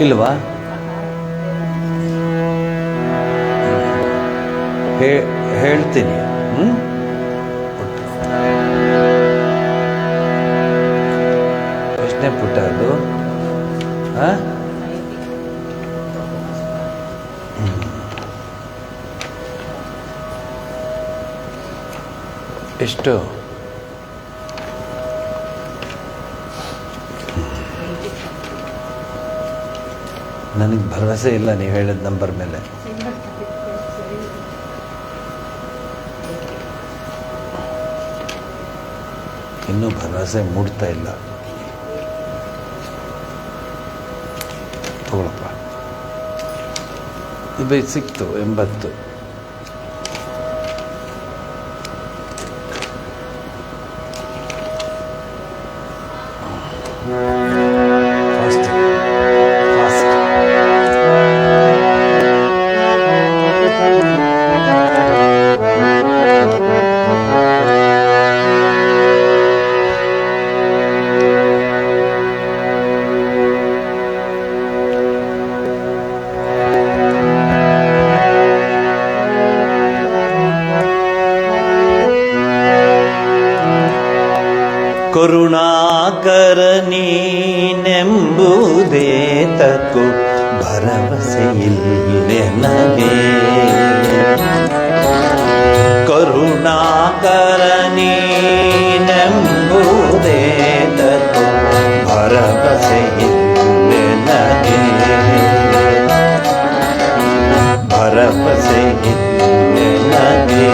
ಇಲ್ವಾ? ಹೇಳ್ತೀನಿ. ಎಷ್ಟನೇ ಪುಟ ಅದು? ಎಷ್ಟು? ನನಗೆ ಭರವಸೆ ಇಲ್ಲ ನೀವು ಹೇಳಿದ ನಂಬರ್ ಮೇಲೆ. ಇನ್ನೂ ಭರವಸೆ ಮೂಡ್ತಾ ಇಲ್ಲ. ತಗೊಳಪ್ಪ, ಇದು ಸಿಕ್ತು 80. ಕರುಣಾಕರ ನೀನೆಂಬುದೇ ತಕ್ಕು ಭರವಸೆಯಿಲ್ಲೆ ನನಗೆ. ಕರುಣಾಕರ ನೀನೆಂಬುದೇ ತಕ್ಕು ಭರವಸೆಯಿಲ್ಲೆ ನನಗೆ. ಭರವಸೆಯಿಲ್ಲೆ ನನಗೆ.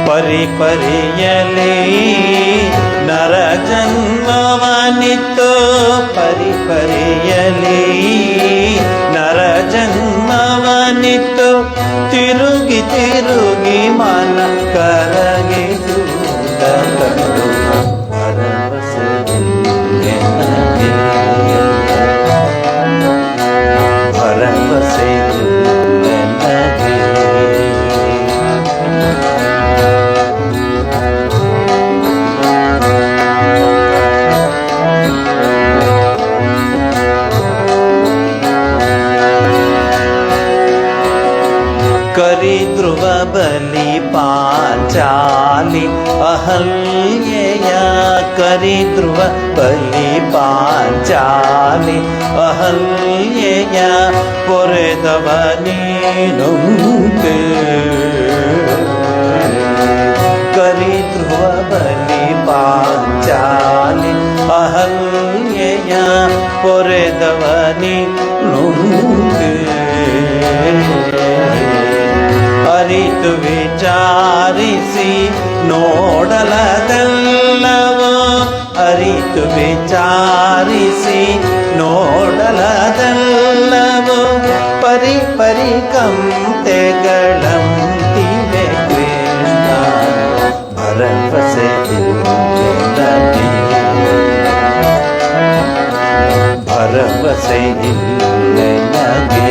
ಪರಿಪರಿಯಲಿ ನರ ಜನ್ಮವನಿತ್ತು. ಪರಿಪರಿಯಲಿ ನರ ಜನ್ಮವನಿತ್ತು. ತಿರುಗಿ ತಿರುಗಿ ಮನ ಕರಗಿಸುತ್ತ ಕಂಡು ಭರವಸೆಯಿಲ್ಲೆ ನನಗೆ. ಭರವಸೆಯಿಲ್ಲೆ ನನಗೆ. ಕರಿಧ್ರುವ ಬಲಿ ಪಾಂಚಾಲಿ ಅಹಲ್ಯೆಯ. ಕರಿಧ್ರುವ ಬಲಿ ಪಾಂಚಾಲಿ ಅಹಲ್ಯೆಯ ಪೊರೆದವ ನೀನುಂಟೆ. ಕರಿಧ್ರುವ ಬಲಿ ಪಾಂಚಾಲಿ ಅಹಲ್ಯೆಯ ಪೊರೆದವ ನೀನುಂಟೆ. ಅರಿತು ವಿಚಾರಿಸಿ ನೋಡಲದಲ್ಲವೋ. ಅರಿತು ವಿಚಾರಿಸಿ ನೋಡಲದಲ್ಲವೋ. ಪರಿ ಪರಿ ಕಂತೆಗಳಂತಿವೆ ಕೃಷ್ಣ. ಭರವಸೆಯಿಲ್ಲೆ ನನಗೆ. ಭರವಸೆಯಿಲ್ಲೆ ನನಗೆ.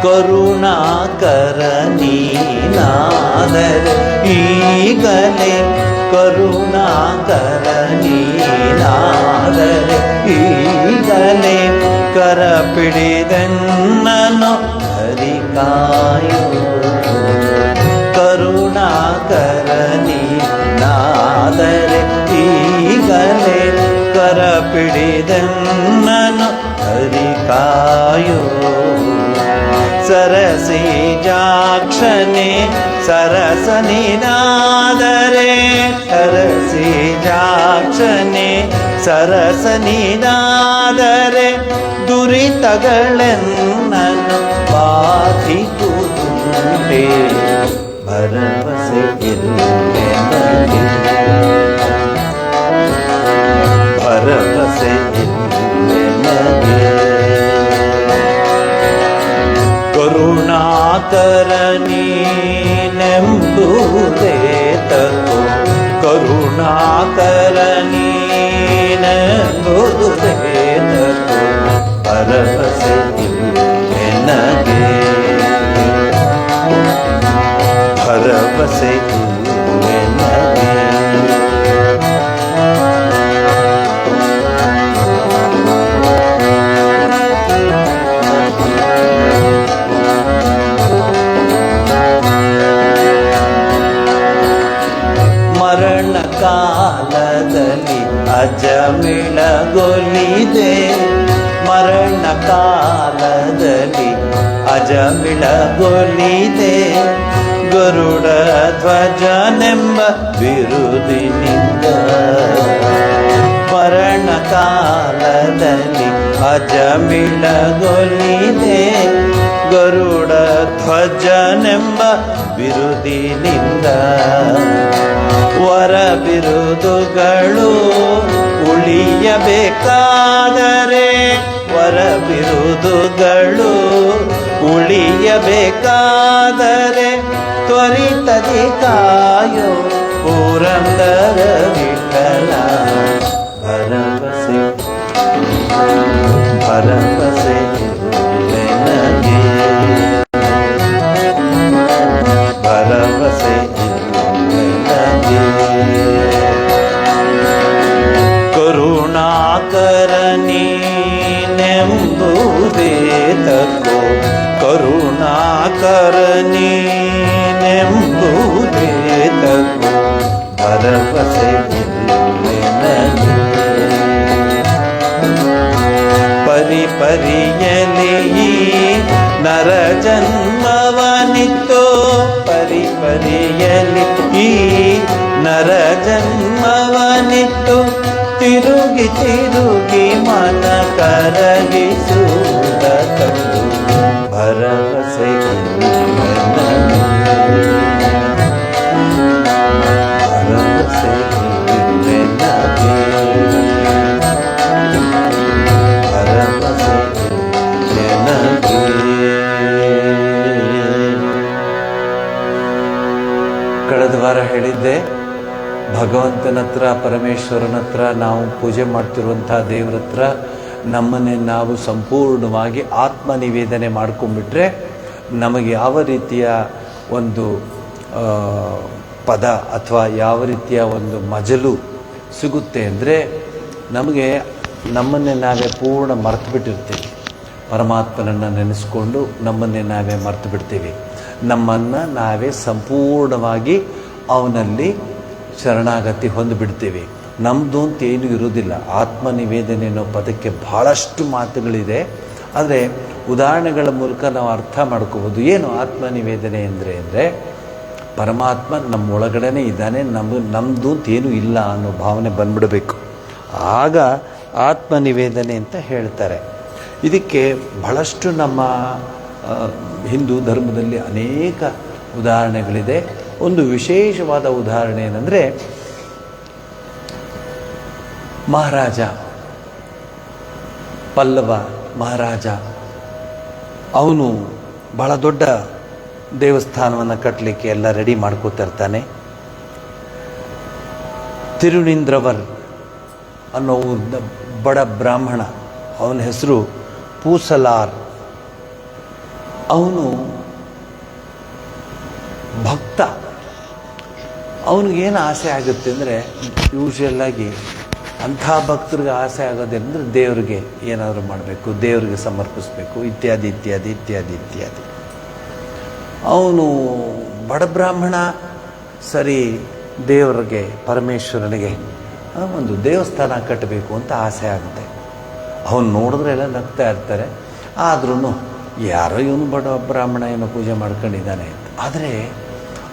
ಕರುಣಾಕರ ನೀನಾದರೆ ಈಗಲೇ. ಕರುಣಾಕರ ನೀನಾದರೆ ಈಗಲೇ. ಕರ ಪಿಡಿದೆನ್ನನು ಹರಿಕಾಯು. ಕರುಣಾಕರ ನೀನಾದರೆ ಈಗಲೇ. ಕರ ಪಿಡಿದೆನ್ನನು ಹರಿಕಾಯು. ಸರಸಿಜಾಕ್ಷನೆ ಸರಸನಿನಾದರೆ. ಸರಸಿಜಾಕ್ಷನೆ ಸರಸನಿನಾದರೆ. ದುರಿತಗಳೆನ್ನನು ಬಾಧಿಸುವುದುಂಟೆ. ಭರವಸೆಯಿಲ್ಲೆ ನನಗೆ. ಭರವಸೆಯಿಲ್ಲೆ ನನಗೆ. ಕರುಣಾಕರ ನೀನೆಂಬುದೇ ತಕ್ಕು. ಕರುಣಾಕರ ನೀನೆಂಬುದೇ ತಕ್ಕು ಭರವಸೆ ನನಗೆ, ಭರವಸೆ ನನಗೆ. ಮರಣ ಕಾಲದಲ್ಲಿ ಅಜಮಿಳಗೊಲಿದೆ, ಮರಣ ಕಾಲದಲ್ಲಿ ಅಜಮಿಳಗೊಲಿದೆ, ಗರುಡ ಧ್ವಜನೆಂಬ ಬಿರುದಿನಿಂದ. ಮರಣ ಕಾಲದಲ್ಲಿ ಅಜಮಿಳಗೊಲಿದೆ, ಗರುಡ ಧ್ವಜನೆಂಬ ಬಿರುದಿನಿಂದ. ವರ ಬಿರುದುಗಳು ಉಳಿಯಬೇಕಾದರೆ, ವರ ಬಿರುದುಗಳು ಉಳಿಯಬೇಕಾದರೆ, ತ್ವರಿತದಿ ಕಾಯೋ ಪುರಂದರ ವಿಠಲ. ಭರವಸೆ ಭರವಸೆ ನನಗೆ, ಭರವಸೆ ನನಗೆ. ಕರುಣಾಕರ ನೀನೆಂಬುದೇ ತಕ್ಕೋ, ಕರುಣಾಕರ ನೀನೆಂಬುದೇ ತಕ್ಕೋ, ಭರವಸೆ ನನಗೆ. ಪರಿಪರಿಯಲಿ ನರ ಜನ್ಮವನಿತ್ತೋ, ಪರಿಪರಿಯಲಿ ಈ ನರ ಜನ್ಮವನಿತ್ತು, ತಿರುಗಿ ತಿರುಗಿ ಮನ ಕರಗಿಸುವುದ ತಂದು. ಭರವಸೆ ಭರವಸೆ ಕಳೆದ ವಾರ ಹೇಳಿದ್ದೆ, ಭಗವಂತನ ಹತ್ರ, ಪರಮೇಶ್ವರನ ಹತ್ರ, ನಾವು ಪೂಜೆ ಮಾಡ್ತಿರುವಂಥ ದೇವ್ರ ಹತ್ರ ನಮ್ಮನ್ನೇ ನಾವು ಸಂಪೂರ್ಣವಾಗಿ ಆತ್ಮನಿವೇದನೆ ಮಾಡ್ಕೊಂಡ್ಬಿಟ್ರೆ ನಮಗೆ ಯಾವ ರೀತಿಯ ಒಂದು ಪದ ಅಥವಾ ಯಾವ ರೀತಿಯ ಒಂದು ಮಜಲು ಸಿಗುತ್ತೆ ಅಂದರೆ, ನಮಗೆ ನಮ್ಮನ್ನೇ ನಾವೇ ಪೂರ್ಣ ಮರೆತು ಬಿಟ್ಟಿರ್ತೀವಿ. ಪರಮಾತ್ಮನನ್ನು ನೆನೆಸ್ಕೊಂಡು ನಮ್ಮನ್ನೇ ನಾವೇ ಮರೆತು ಬಿಡ್ತೀವಿ. ನಮ್ಮನ್ನು ನಾವೇ ಸಂಪೂರ್ಣವಾಗಿ ಅವನಲ್ಲಿ ಶರಣಾಗತಿ ಹೊಂದಿಬಿಡ್ತೀವಿ. ನಮ್ಮದು ಅಂತ ಏನೂ ಇರೋದಿಲ್ಲ. ಆತ್ಮನಿವೇದನೆ ಅನ್ನೋ ಪದಕ್ಕೆ ಬಹಳಷ್ಟು ಮಾತುಗಳಿದೆ. ಆದರೆ ಉದಾಹರಣೆಗಳ ಮೂಲಕ ನಾವು ಅರ್ಥ ಮಾಡ್ಕೋಬೋದು. ಏನು ಆತ್ಮನಿವೇದನೆ ಅಂದರೆ ಪರಮಾತ್ಮ ನಮ್ಮ ಒಳಗಡೆನೇ ಇದ್ದಾನೆ, ನಮ್ಮದು ಅಂತ ಏನೂ ಇಲ್ಲ ಅನ್ನೋ ಭಾವನೆ ಬಂದ್ಬಿಡಬೇಕು. ಆಗ ಆತ್ಮನಿವೇದನೆ ಅಂತ ಹೇಳ್ತಾರೆ. ಇದಕ್ಕೆ ಬಹಳಷ್ಟು ನಮ್ಮ ಹಿಂದೂ ಧರ್ಮದಲ್ಲಿ ಅನೇಕ ಉದಾಹರಣೆಗಳಿದೆ. ಒಂದು ವಿಶೇಷವಾದ ಉದಾಹರಣೆ ಏನಂದರೆ, ಮಹಾರಾಜ ಪಲ್ಲವ ಮಹಾರಾಜ, ಅವನು ಬಹಳ ದೊಡ್ಡ ದೇವಸ್ಥಾನವನ್ನು ಕಟ್ಟಲಿಕ್ಕೆ ಎಲ್ಲ ರೆಡಿ ಮಾಡ್ಕೋತಿರ್ತಾನೆ. ತಿರುನಿಂದ್ರವರ್ ಅನ್ನೋ ಬಡ ಬ್ರಾಹ್ಮಣ, ಅವನ ಹೆಸರು ಪೂಸಲಾರ್. ಅವನು ಭಕ್ತ. ಅವನಿಗೇನು ಆಸೆ ಆಗುತ್ತೆ ಅಂದರೆ, ಯೂಶ್ವಲ್ಲಾಗಿ ಅಂಥ ಭಕ್ತರಿಗೆ ಆಸೆ ಆಗೋದೇನೆಂದರೆ ದೇವರಿಗೆ ಏನಾದರೂ ಮಾಡಬೇಕು, ದೇವರಿಗೆ ಸಮರ್ಪಿಸಬೇಕು, ಇತ್ಯಾದಿ ಇತ್ಯಾದಿ ಇತ್ಯಾದಿ ಇತ್ಯಾದಿ. ಅವನು ಬಡ ಬ್ರಾಹ್ಮಣ, ಸರಿ ದೇವರಿಗೆ, ಪರಮೇಶ್ವರನಿಗೆ ಒಂದು ದೇವಸ್ಥಾನ ಕಟ್ಟಬೇಕು ಅಂತ ಆಸೆ ಆಗುತ್ತೆ. ಅವನು ನೋಡಿದ್ರೆ ಎಲ್ಲ ನಗ್ತಾ ಇರ್ತಾರೆ. ಆದ್ರೂ ಯಾರೋ ಇವನು ಬಡ ಬ್ರಾಹ್ಮಣ ಏನೋ ಪೂಜೆ ಮಾಡ್ಕೊಂಡಿದ್ದಾನೆ ಅಂತ. ಆದರೆ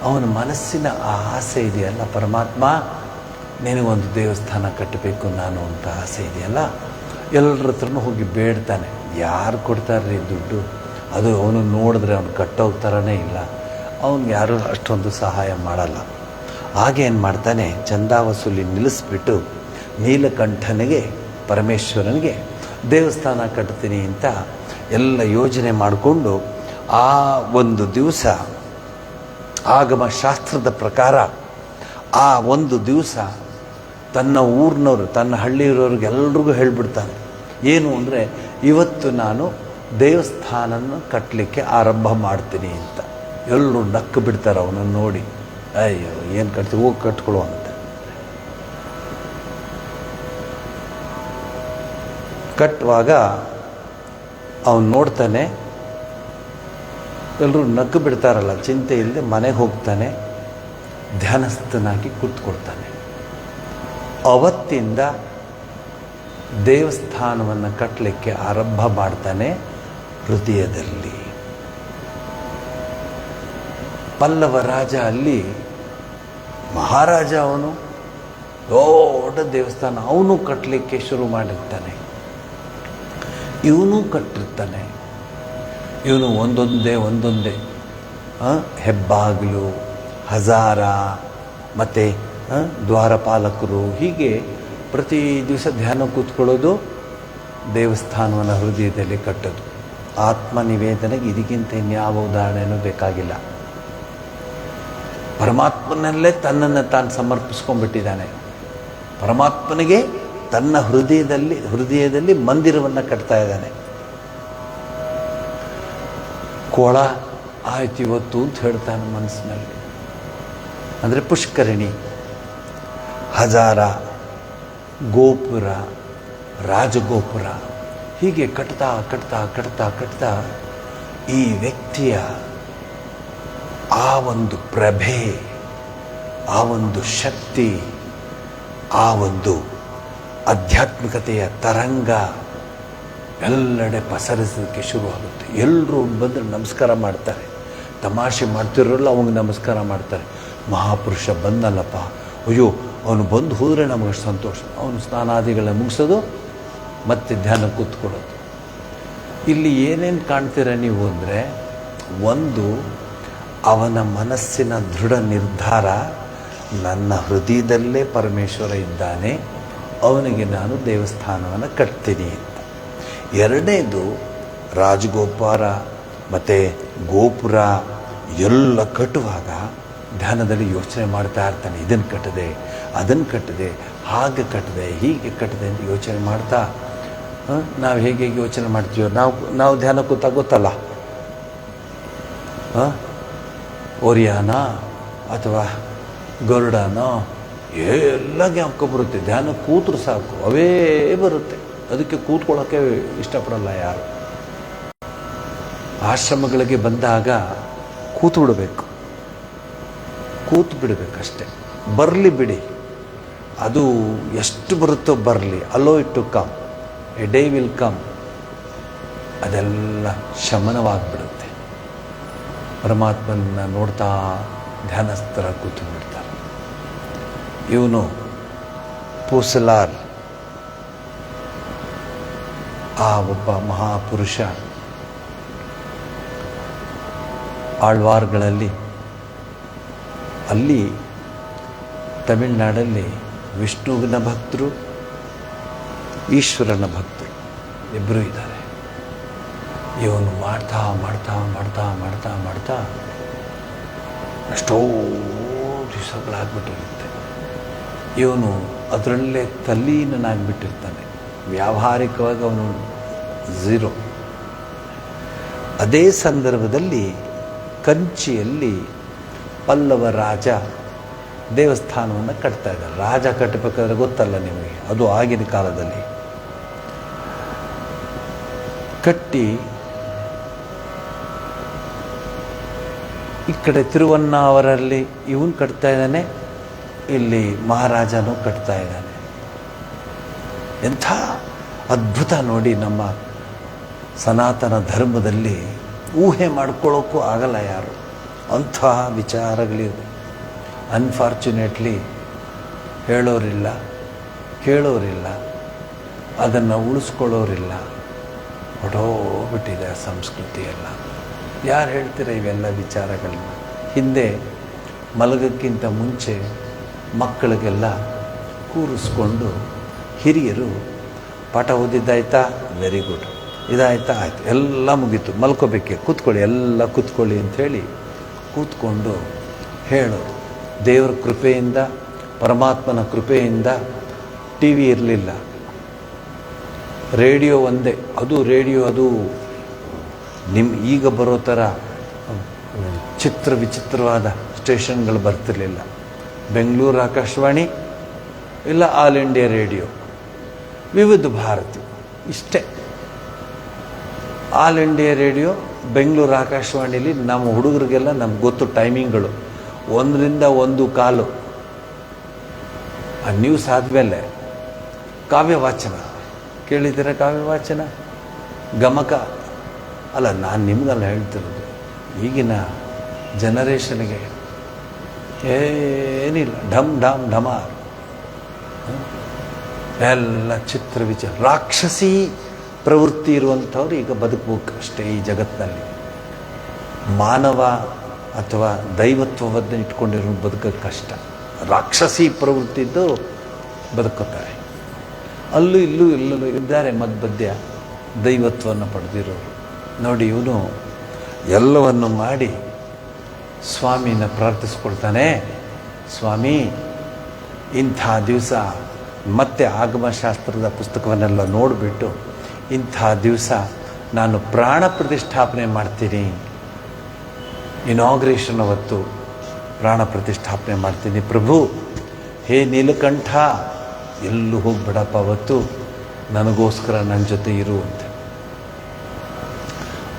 ಅವನ ಮನಸ್ಸಿನ ಆ ಆಸೆ ಇದೆಯಲ್ಲ, ಪರಮಾತ್ಮ ನಿನಗೊಂದು ದೇವಸ್ಥಾನ ಕಟ್ಟಬೇಕು ನಾನು ಅಂತ ಆಸೆ ಇದೆಯಲ್ಲ, ಎಲ್ಲರ ಹತ್ರನೂ ಹೋಗಿ ಬೇಡ್ತಾನೆ. ಯಾರು ಕೊಡ್ತಾರ್ರಿ ದುಡ್ಡು? ಅದು ಅವನು ನೋಡಿದ್ರೆ ಅವನು ಕಟ್ಟೋಗ್ತಾರನೇ ಇಲ್ಲ. ಅವನಿಗೆ ಯಾರೂ ಅಷ್ಟೊಂದು ಸಹಾಯ ಮಾಡಲ್ಲ. ಆಗೇನು ಮಾಡ್ತಾನೆ, ಚಂದಾ ವಸೂಲಿ ನಿಲ್ಲಿಸ್ಬಿಟ್ಟು ನೀಲಕಂಠನಿಗೆ, ಪರಮೇಶ್ವರನಿಗೆ ದೇವಸ್ಥಾನ ಕಟ್ತೀನಿ ಅಂತ ಎಲ್ಲ ಯೋಜನೆ ಮಾಡಿಕೊಂಡು, ಆ ಒಂದು ದಿವಸ ಆಗಮ ಶಾಸ್ತ್ರದ ಪ್ರಕಾರ ಆ ಒಂದು ದಿವಸ ತನ್ನ ಊರಿನವರು, ತನ್ನ ಹಳ್ಳಿಯವ್ರಿಗೆಲ್ರಿಗೂ ಹೇಳಿಬಿಡ್ತಾನೆ. ಏನು ಅಂದರೆ, ಇವತ್ತು ನಾನು ದೇವಸ್ಥಾನನ ಕಟ್ಟಲಿಕ್ಕೆ ಆರಂಭ ಮಾಡ್ತೀನಿ ಅಂತ. ಎಲ್ಲರೂ ನಕ್ಕು ಬಿಡ್ತಾರೆ ಅವನನ್ನು ನೋಡಿ. ಅಯ್ಯೋ ಏನು ಕಟ್ತೀವಿ, ಹೋಗಿ ಕಟ್ಕೊಳ್ಳೋ ಅಂತ. ಕಟ್ಟುವಾಗ ಅವನು ನೋಡ್ತಾನೆ, ಎಲ್ಲರೂ ನಕ್ಕು ಬಿಡ್ತಾರಲ್ಲ, ಚಿಂತೆ ಇಲ್ಲದೆ ಮನೆಗೆ ಹೋಗ್ತಾನೆ, ಧ್ಯಾನಸ್ಥನಾಗಿ ಕೂತ್ಕೊಳ್ತಾನೆ. ಅವತ್ತಿಂದ ದೇವಸ್ಥಾನವನ್ನು ಕಟ್ಟಲಿಕ್ಕೆ ಆರಂಭ ಮಾಡ್ತಾನೆ ಹೃದಯದಲ್ಲಿ. ಪಲ್ಲವ ರಾಜ ಅಲ್ಲಿ ಮಹಾರಾಜ, ಅವನು ದೊಡ್ಡ ದೇವಸ್ಥಾನ ಅವನು ಕಟ್ಟಲಿಕ್ಕೆ ಶುರು ಮಾಡಿರ್ತಾನೆ. ಇವನು ಕಟ್ಟಿರ್ತಾನೆ. ಇವನು ಒಂದೊಂದೇ ಹೆಬ್ಬಾಗಿಲು, ಹಜಾರ ಮತ್ತು ದ್ವಾರಪಾಲಕರು, ಹೀಗೆ ಪ್ರತಿ ದಿವಸ ಧ್ಯಾನ ಕೂತ್ಕೊಳ್ಳೋದು, ದೇವಸ್ಥಾನವನ್ನು ಹೃದಯದಲ್ಲಿ ಕಟ್ಟೋದು. ಆತ್ಮನಿವೇದನೆಗೆ ಇದಕ್ಕಿಂತ ಇನ್ಯಾವ ಉದಾಹರಣೆನೂ ಬೇಕಾಗಿಲ್ಲ. ಪರಮಾತ್ಮನಲ್ಲೇ ತನ್ನನ್ನು ತಾನು ಸಮರ್ಪಿಸ್ಕೊಂಡ್ಬಿಟ್ಟಿದ್ದಾನೆ. ಪರಮಾತ್ಮನಿಗೆ ತನ್ನ ಹೃದಯದಲ್ಲಿ ಮಂದಿರವನ್ನು ಕಟ್ತಾ ಇದ್ದಾನೆ. ಕೊಳ ಆಯ್ತು ಇವತ್ತು ಅಂತ ಹೇಳ್ತಾನೆ ಮನಸ್ಸಿನಲ್ಲಿ. ಅಂದರೆ ಪುಷ್ಕರಿಣಿ, ಹಜಾರ, ಗೋಪುರ, ರಾಜಗೋಪುರ, ಹೀಗೆ ಕಟ್ತಾ ಕಟ್ತಾ ಕಟ್ತಾ ಕಟ್ತಾ ಈ ವ್ಯಕ್ತಿಯ ಆ ಒಂದು ಪ್ರಭೆ, ಆ ಒಂದು ಶಕ್ತಿ, ಆ ಒಂದು ಆಧ್ಯಾತ್ಮಿಕತೆಯ ತರಂಗ ಎಲ್ಲೆಡೆ ಪಸರಿಸೋದಕ್ಕೆ ಶುರುವಾಗುತ್ತೆ. ಎಲ್ಲರೂ ಬಂದರೆ ನಮಸ್ಕಾರ ಮಾಡ್ತಾರೆ. ತಮಾಷೆ ಮಾಡ್ತಿರೋಲ್ಲ ಅವಂಗೆ ನಮಸ್ಕಾರ ಮಾಡ್ತಾರೆ. ಮಹಾಪುರುಷ ಬಂದಲ್ಲಪ್ಪ, ಅಯ್ಯೋ ಅವನು ಬಂದು ಹೋದರೆ ನಮಗೆ ಸಂತೋಷ. ಅವನು ಸ್ನಾನಾದಿಗಳನ್ನ ಮುಗಿಸೋದು, ಮತ್ತೆ ಧ್ಯಾನ ಕೂತ್ಕೊಳ್ಳೋದು. ಇಲ್ಲಿ ಏನೇನು ಕಾಣ್ತೀರ ನೀವು ಅಂದರೆ, ಒಂದು ಅವನ ಮನಸ್ಸಿನ ದೃಢ ನಿರ್ಧಾರ, ನನ್ನ ಹೃದಯದಲ್ಲೇ ಪರಮೇಶ್ವರ ಇದ್ದಾನೆ, ಅವನಿಗೆ ನಾನು ದೇವಸ್ಥಾನವನ್ನು ಕಟ್ತೀನಿ ಅಂತ. ಎರಡನೇದು, ರಾಜಗೋಪುರ ಮತ್ತು ಗೋಪುರ ಎಲ್ಲ ಕಟ್ಟುವಾಗ ಧ್ಯಾನದಲ್ಲಿ ಯೋಚನೆ ಮಾಡ್ತಾ ಇರ್ತಾನೆ. ಇದನ್ನು ಕಟ್ಟಿದೆ, ಅದನ್ನು ಕಟ್ಟಿದೆ, ಹಾಗೆ ಕಟ್ಟಿದೆ, ಹೀಗೆ ಕಟ್ಟಿದೆ ಅಂತ ಯೋಚನೆ ಮಾಡ್ತಾ, ನಾವು ಹೇಗೆ ಯೋಚನೆ ಮಾಡ್ತೀವೋ, ನಾವು ಧ್ಯಾನ ಕೂತಾಗ ಗೊತ್ತಲ್ಲ, ಓರಿಯಾನ ಅಥವಾ ಗರುಡನ ಎಲ್ಲ ಜ್ಞಾಪಕ ಬರುತ್ತೆ. ಧ್ಯಾನ ಕೂತ್ರು ಸಾಕು, ಅವೇ ಬರುತ್ತೆ. ಅದಕ್ಕೆ ಕೂತ್ಕೊಳ್ಳೋಕ್ಕೆ ಇಷ್ಟಪಡಲ್ಲ ಯಾರು. ಆಶ್ರಮಗಳಿಗೆ ಬಂದಾಗ ಕೂತು ಬಿಡಬೇಕು, ಕೂತು ಬಿಡಬೇಕಷ್ಟೆ. ಬರಲಿ ಬಿಡಿ, ಅದು ಎಷ್ಟು ಬರುತ್ತೋ ಬರಲಿ. Allow it to come, a day will come, ಅದೆಲ್ಲ ಶಮನವಾಗಿಬಿಡುತ್ತೆ. ಪರಮಾತ್ಮನ ನೋಡ್ತಾ ಧ್ಯಾನಸ್ಥರ ಕೂತು ಬಿಡ್ತಾರೆ. ಇವನು ಪೂಸಲಾರ್, ಆ ಒಬ್ಬ ಮಹಾಪುರುಷ, ಆಳ್ವಾರ್ಗಳಲ್ಲಿ, ಅಲ್ಲಿ ತಮಿಳುನಾಡಲ್ಲಿ ವಿಷ್ಣುವಿನ ಭಕ್ತರು, ಈಶ್ವರನ ಭಕ್ತರು ಇಬ್ಬರೂ ಇದ್ದಾರೆ. ಇವನು ಮಾಡ್ತಾ ಮಾಡ್ತಾ ಮಾಡ್ತಾ ಮಾಡ್ತಾ ಮಾಡ್ತಾ ಎಷ್ಟೋ ದಿವಸಗಳಾಗ್ಬಿಟ್ಟಿರುತ್ತೆ. ಇವನು ಅದರಲ್ಲೇ ತಲ್ಲೀನನಾಗಿಬಿಟ್ಟಿರ್ತಾನೆ. ವ್ಯಾವಹಾರಿಕವಾಗಿ ಅವನು ಝೀರೋ. ಅದೇ ಸಂದರ್ಭದಲ್ಲಿ ಕಂಚಿಯಲ್ಲಿ ಪಲ್ಲವ ರಾಜ ದೇವಸ್ಥಾನವನ್ನು ಕಟ್ತಾ ಇದ್ದಾರೆ. ರಾಜ ಕಟ್ಟಬೇಕಾದ್ರೆ ಗೊತ್ತಲ್ಲ ನಿಮಗೆ, ಅದು ಆಗಿನ ಕಾಲದಲ್ಲಿ ಕಟ್ಟಿ, ಈ ಕಡೆ ತಿರುವನ್ನಾವರಲ್ಲಿ ಇವನು ಕಟ್ತಾ ಇದ್ದಾನೆ, ಇಲ್ಲಿ ಮಹಾರಾಜನೂ ಕಟ್ತಾ ಇದ್ದಾನೆ. ಎಂಥ ಅದ್ಭುತ ನೋಡಿ. ನಮ್ಮ ಸನಾತನ ಧರ್ಮದಲ್ಲಿ ಊಹೆ ಮಾಡ್ಕೊಳ್ಳೋಕ್ಕೂ ಆಗಲ್ಲ ಯಾರು, ಅಂಥ ವಿಚಾರಗಳಿವೆ. ಅನ್ಫಾರ್ಚುನೇಟ್ಲಿ ಹೇಳೋರಿಲ್ಲ, ಕೇಳೋರಿಲ್ಲ, ಅದನ್ನು ಉಳಿಸ್ಕೊಳ್ಳೋರಿಲ್ಲ. ಹೊಡೋಗ್ಬಿಟ್ಟಿದೆ ಆ ಸಂಸ್ಕೃತಿ ಎಲ್ಲ. ಯಾರು ಹೇಳ್ತೀರ ಇವೆಲ್ಲ ವಿಚಾರಗಳನ್ನ? ಹಿಂದೆ ಮಲಗಕ್ಕಿಂತ ಮುಂಚೆ ಮಕ್ಕಳಿಗೆಲ್ಲ ಕೂರಿಸ್ಕೊಂಡು ಹಿರಿಯರು ಪಾಠ ಓದಿದ್ದಾಯ್ತಾ, ವೆರಿ ಗುಡ್, ಇದಾಯ್ತಾ, ಆಯಿತು, ಎಲ್ಲ ಮುಗೀತು, ಮಲ್ಕೋಬೇಕೆ, ಕೂತ್ಕೊಳ್ಳಿ, ಎಲ್ಲ ಕೂತ್ಕೊಳ್ಳಿ ಅಂಥೇಳಿ ಕೂತ್ಕೊಂಡು ಹೇಳೋದು. ದೇವರ ಕೃಪೆಯಿಂದ, ಪರಮಾತ್ಮನ ಕೃಪೆಯಿಂದ ಟಿ ವಿ ಇರಲಿಲ್ಲ, ರೇಡಿಯೋ ಒಂದೇ, ಅದು ರೇಡಿಯೋ ಅದು ಈಗ ಬರೋ ಥರ ವಿಚಿತ್ರವಾದ ಸ್ಟೇಷನ್ಗಳು ಬರ್ತಿರ್ಲಿಲ್ಲ. ಬೆಂಗಳೂರು ಆಕಾಶವಾಣಿ, ಇಲ್ಲ ಆಲ್ ಇಂಡಿಯಾ ರೇಡಿಯೋ, ವಿವಿಧ ಭಾರತಿ, ಇಷ್ಟೇ. ಆಲ್ ಇಂಡಿಯಾ ರೇಡಿಯೋ, ಬೆಂಗಳೂರು ಆಕಾಶವಾಣಿಲಿ ನಮ್ಮ ಹುಡುಗರಿಗೆಲ್ಲ ನಮ್ಗೆ ಗೊತ್ತು ಟೈಮಿಂಗ್ಗಳು. 1ರಿಂದ 1:15 ಆ ನ್ಯೂಸ್ ಆದಮೇಲೆ ಕಾವ್ಯವಾಚನ ಕೇಳಿದ್ದೀರ? ಕಾವ್ಯವಾಚನ, ಗಮಕ. ಅಲ್ಲ, ನಾನು ನಿಮ್ಗೆಲ್ಲ ಹೇಳ್ತಿರೋದು ಈಗಿನ ಜನರೇಷನ್ಗೆ ಏನಿಲ್ಲ, ಢಮ್ ಢಮ್ ಢಮಾರ್, ಎಲ್ಲ ವಿಚಾರ, ರಾಕ್ಷಸಿ ಪ್ರವೃತ್ತಿ ಇರುವಂಥವ್ರು ಈಗ ಬದುಕಬೇಕು ಅಷ್ಟೇ ಈ ಜಗತ್ತಿನಲ್ಲಿ. ಮಾನವ ಅಥವಾ ದೈವತ್ವವನ್ನು ಇಟ್ಕೊಂಡಿರೋ ಬದುಕೋದು ಕಷ್ಟ. ರಾಕ್ಷಸಿ ಪ್ರವೃತ್ತಿ ಇದ್ದು ಬದುಕುತ್ತಾರೆ. ಅಲ್ಲೂ ಇಲ್ಲೂ ಇದ್ದಾರೆ ಮಧ್ಯ ದೈವತ್ವವನ್ನು ಪಡೆದಿರೋರು. ನೋಡಿ, ಇವನು ಎಲ್ಲವನ್ನು ಮಾಡಿ ಸ್ವಾಮಿನ ಪ್ರಾರ್ಥಿಸ್ಕೊಳ್ತಾನೆ. ಸ್ವಾಮಿ, ಇಂಥ ದಿವಸ ಮತ್ತೆ ಆಗಮಶಾಸ್ತ್ರದ ಪುಸ್ತಕವನ್ನೆಲ್ಲ ನೋಡಿಬಿಟ್ಟು ಇಂಥ ದಿವಸ ನಾನು ಪ್ರಾಣ ಪ್ರತಿಷ್ಠಾಪನೆ ಮಾಡ್ತೀನಿ, ಇನಾಗ್ರೇಷನ್ ಅವತ್ತು ಪ್ರಾಣ ಪ್ರತಿಷ್ಠಾಪನೆ ಮಾಡ್ತೀನಿ. ಪ್ರಭು, ಹೇ ನೀಲಕಂಠ, ಎಲ್ಲೂ ಹೋಗ್ಬಿಡಪ್ಪ, ಅವತ್ತು ನನಗೋಸ್ಕರ ನನ್ನ ಜೊತೆ ಇರು ಅಂತ.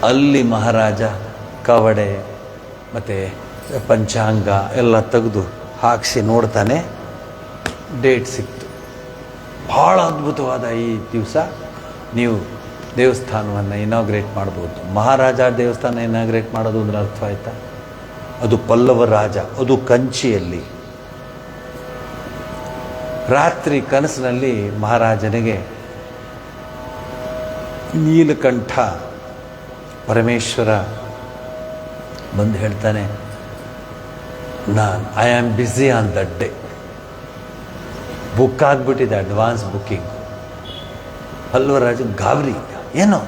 ಅಲ್ಲಿ ಮಹಾರಾಜ ಕವಡೆ ಮತ್ತು ಪಂಚಾಂಗ ಎಲ್ಲ ತೆಗೆದು ಹಾಕಿಸಿ ನೋಡ್ತಾನೆ. ಡೇಟ್ ಸಿಕ್ತು. ಭಾಳ ಅದ್ಭುತವಾದ ಈ ದಿವಸ ನೀವು ದೇವಸ್ಥಾನವನ್ನು ಇನಾಗ್ರೇಟ್ ಮಾಡ್ಬೋದು. ಮಹಾರಾಜ ದೇವಸ್ಥಾನ ಇನಾಗ್ರೇಟ್ ಮಾಡೋದು ಅಂದ್ರೆ ಅರ್ಥ ಆಯ್ತಾ? ಅದು ಪಲ್ಲವ ರಾಜ, ಅದು ಕಂಚಿಯಲ್ಲಿ. ರಾತ್ರಿ ಕನಸಿನಲ್ಲಿ ಮಹಾರಾಜನಿಗೆ ನೀಲಕಂಠ ಪರಮೇಶ್ವರ ಬಂದು ಹೇಳ್ತಾನೆ, I am busy on that day. Book ಆಗಿಬಿಟ್ಟಿದೆ, ಅಡ್ವಾನ್ಸ್ ಬುಕ್ಕಿಂಗ್. ಪಲ್ಲವರಾಜ ಗಾಬರಿ, ಏನೋ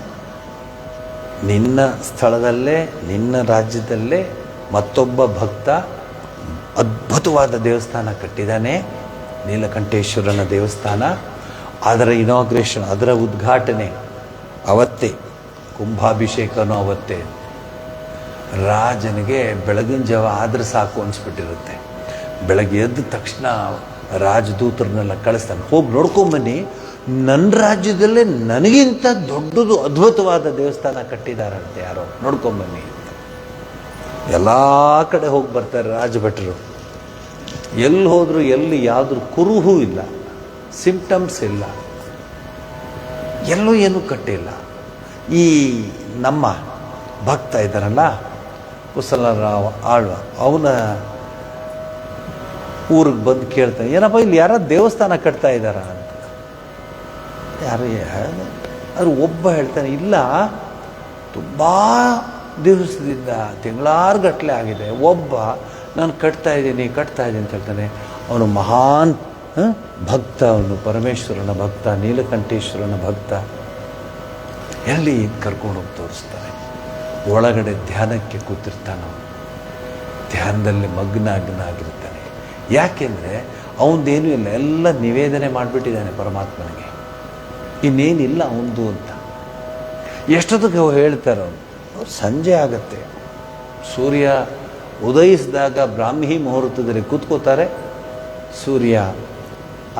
ನಿನ್ನ ಸ್ಥಳದಲ್ಲೇ ನಿನ್ನ ರಾಜ್ಯದಲ್ಲೇ ಮತ್ತೊಬ್ಬ ಭಕ್ತ ಅದ್ಭುತವಾದ ದೇವಸ್ಥಾನ ಕಟ್ಟಿದ್ದಾನೆ, ನೀಲಕಂಠೇಶ್ವರನ ದೇವಸ್ಥಾನ. ಅದರ ಇನಾಗ್ರೇಷನ್, ಅದರ ಉದ್ಘಾಟನೆ ಅವತ್ತೇ, ಕುಂಭಾಭಿಷೇಕನೂ ಅವತ್ತೇ. ರಾಜನಿಗೆ ಬೆಳಗಿನ ಜಾವ ಆದ್ರೆ ಸಾಕು ಅನಿಸ್ಬಿಟ್ಟಿರುತ್ತೆ. ಬೆಳಗ್ಗೆ ಎದ್ದ ತಕ್ಷಣ ರಾಜದೂತರನ್ನೆಲ್ಲ ಕಳಿಸ್ತಾನೆ, ಹೋಗಿ ನೋಡ್ಕೊಂಬನ್ನಿ, ನನ್ನ ರಾಜ್ಯದಲ್ಲೇ ನನಗಿಂತ ದೊಡ್ಡದು ಅದ್ಭುತವಾದ ದೇವಸ್ಥಾನ ಕಟ್ಟಿದಾರಂತೆ, ಯಾರೋ ನೋಡ್ಕೊಂಬನ್ನಿ ಅಂತ. ಎಲ್ಲ ಕಡೆ ಹೋಗಿ ಬರ್ತಾರೆ ರಾಜಭಟ್ರು. ಎಲ್ಲಿ ಹೋದ್ರು ಎಲ್ಲಿ ಯಾವುದ್ರ ಕುರುಹೂ ಇಲ್ಲ, ಸಿಂಪ್ಟಮ್ಸ್ ಇಲ್ಲ, ಎಲ್ಲೂ ಏನೂ ಕಟ್ಟಿಲ್ಲ. ಈ ನಮ್ಮ ಭಕ್ತ ಇದ್ದಾರಲ್ಲ ಕುಶಲರಾವ್ ಆಳ್ವ, ಅವನ ಊರಿಗೆ ಬಂದು ಕೇಳ್ತಾನೆ, ಏನಪ್ಪ ಇಲ್ಲಿ ಯಾರ ದೇವಸ್ಥಾನ ಕಟ್ತಾ ಇದ್ದಾರ ಅಂತ. ಯಾರು ಅದು ಒಬ್ಬ ಹೇಳ್ತಾನೆ, ಇಲ್ಲ, ತುಂಬ ದಿವಸದಿಂದ ತಿಂಗಳಾರುಗಟ್ಟಲೆ ಆಗಿದೆ, ಒಬ್ಬ ನಾನು ಕಟ್ತಾ ಇದ್ದೀನಿ ಅಂತ ಹೇಳ್ತಾನೆ. ಅವನು ಮಹಾನ್ ಭಕ್ತ, ಅವನು ಪರಮೇಶ್ವರನ ಭಕ್ತ, ನೀಲಕಂಠೇಶ್ವರನ ಭಕ್ತ. ಎಲ್ಲಿ ಕರ್ಕೊಂಡು ಹೋಗಿ ತೋರಿಸ್ತಾರೆ. ಒಳಗಡೆ ಧ್ಯಾನಕ್ಕೆ ಕೂತಿರ್ತಾನೆ, ಧ್ಯಾನದಲ್ಲಿ ಮಗ್ನಾಗಿರ್ತಾನೆ. ಯಾಕೆಂದರೆ ಅವನದೇನೂ ಇಲ್ಲ, ಎಲ್ಲ ನಿವೇದನೆ ಮಾಡಿಬಿಟ್ಟಿದ್ದಾನೆ ಪರಮಾತ್ಮನಿಗೆ, ಇನ್ನೇನಿಲ್ಲ ಅವನದು ಅಂತ. ಎಷ್ಟೊತ್ತಿಗೆ ಹೇಳ್ತಾರೆ ಅವ್ರು ಸಂಜೆ ಆಗತ್ತೆ, ಸೂರ್ಯ ಉದಯಿಸಿದಾಗ ಬ್ರಾಹ್ಮಿ ಮುಹೂರ್ತದಲ್ಲಿ ಕೂತ್ಕೋತಾರೆ, ಸೂರ್ಯ